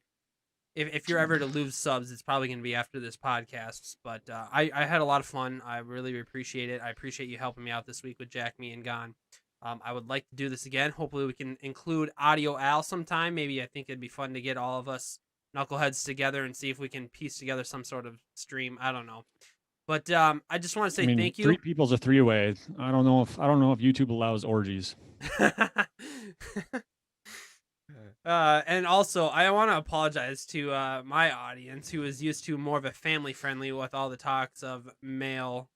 if you're ever to lose subs, it's probably going to be after this podcast. But I had a lot of fun. I really appreciate it. I appreciate you helping me out this week with Jack, me, and Gon. I would like to do this again. Hopefully we can include Audio Al sometime. Maybe I think it'd be fun to get all of us knuckleheads together and see if we can piece together some sort of stream. I don't know. But I just want to say thank you. 3 people's a 3-way. I don't know if YouTube allows orgies. And also, I want to apologize to my audience who is used to more of a family friendly with all the talks of male,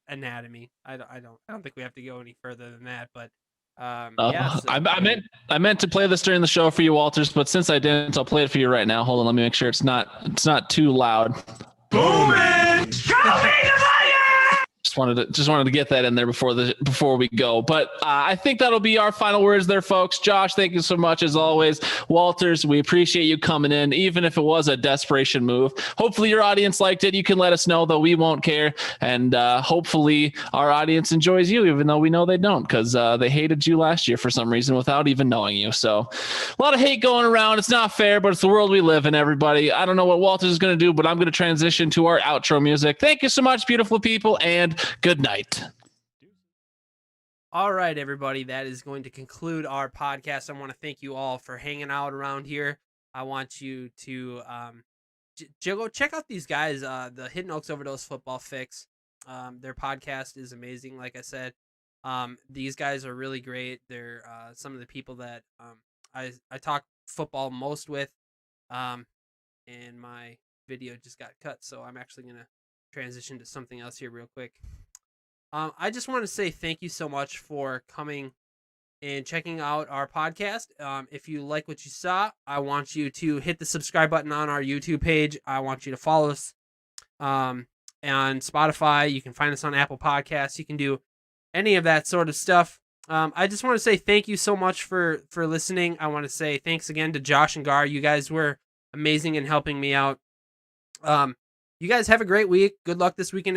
anatomy. I don't think we have to go any further than that. But yeah, so. I meant to play this during the show for you, Walters, but since I didn't, I'll play it for you right now. Hold on, let me make sure it's not too loud. Booming! Just wanted to get that in there before we go. But I think that'll be our final words there, folks. Josh, thank you so much as always. Walters, we appreciate you coming in, even if it was a desperation move. Hopefully your audience liked it. You can let us know, though we won't care. And hopefully our audience enjoys you, even though we know they don't, because they hated you last year for some reason without even knowing you. So a lot of hate going around. It's not fair, but it's the world we live in, everybody. I don't know what Walters is going to do, but I'm going to transition to our outro music. Thank you so much, beautiful people, and good night. All right, everybody. That is going to conclude our podcast. I want to thank you all for hanging out around here. I want you to go check out these guys, the Hidden Oaks Overdose Football Fix. Their podcast is amazing. Like I said, these guys are really great. They're some of the people that I talk football most with. And my video just got cut, so I'm actually going to transition to something else here real quick. I just want to say thank you so much for coming and checking out our podcast. If you like what you saw, I want you to hit the subscribe button on our YouTube page. I want you to follow us on Spotify. You can find us on Apple Podcasts. You can do any of that sort of stuff. I just want to say thank you so much for listening. I want to say thanks again to Josh and Gar. You guys were amazing in helping me out. You guys have a great week. Good luck this weekend.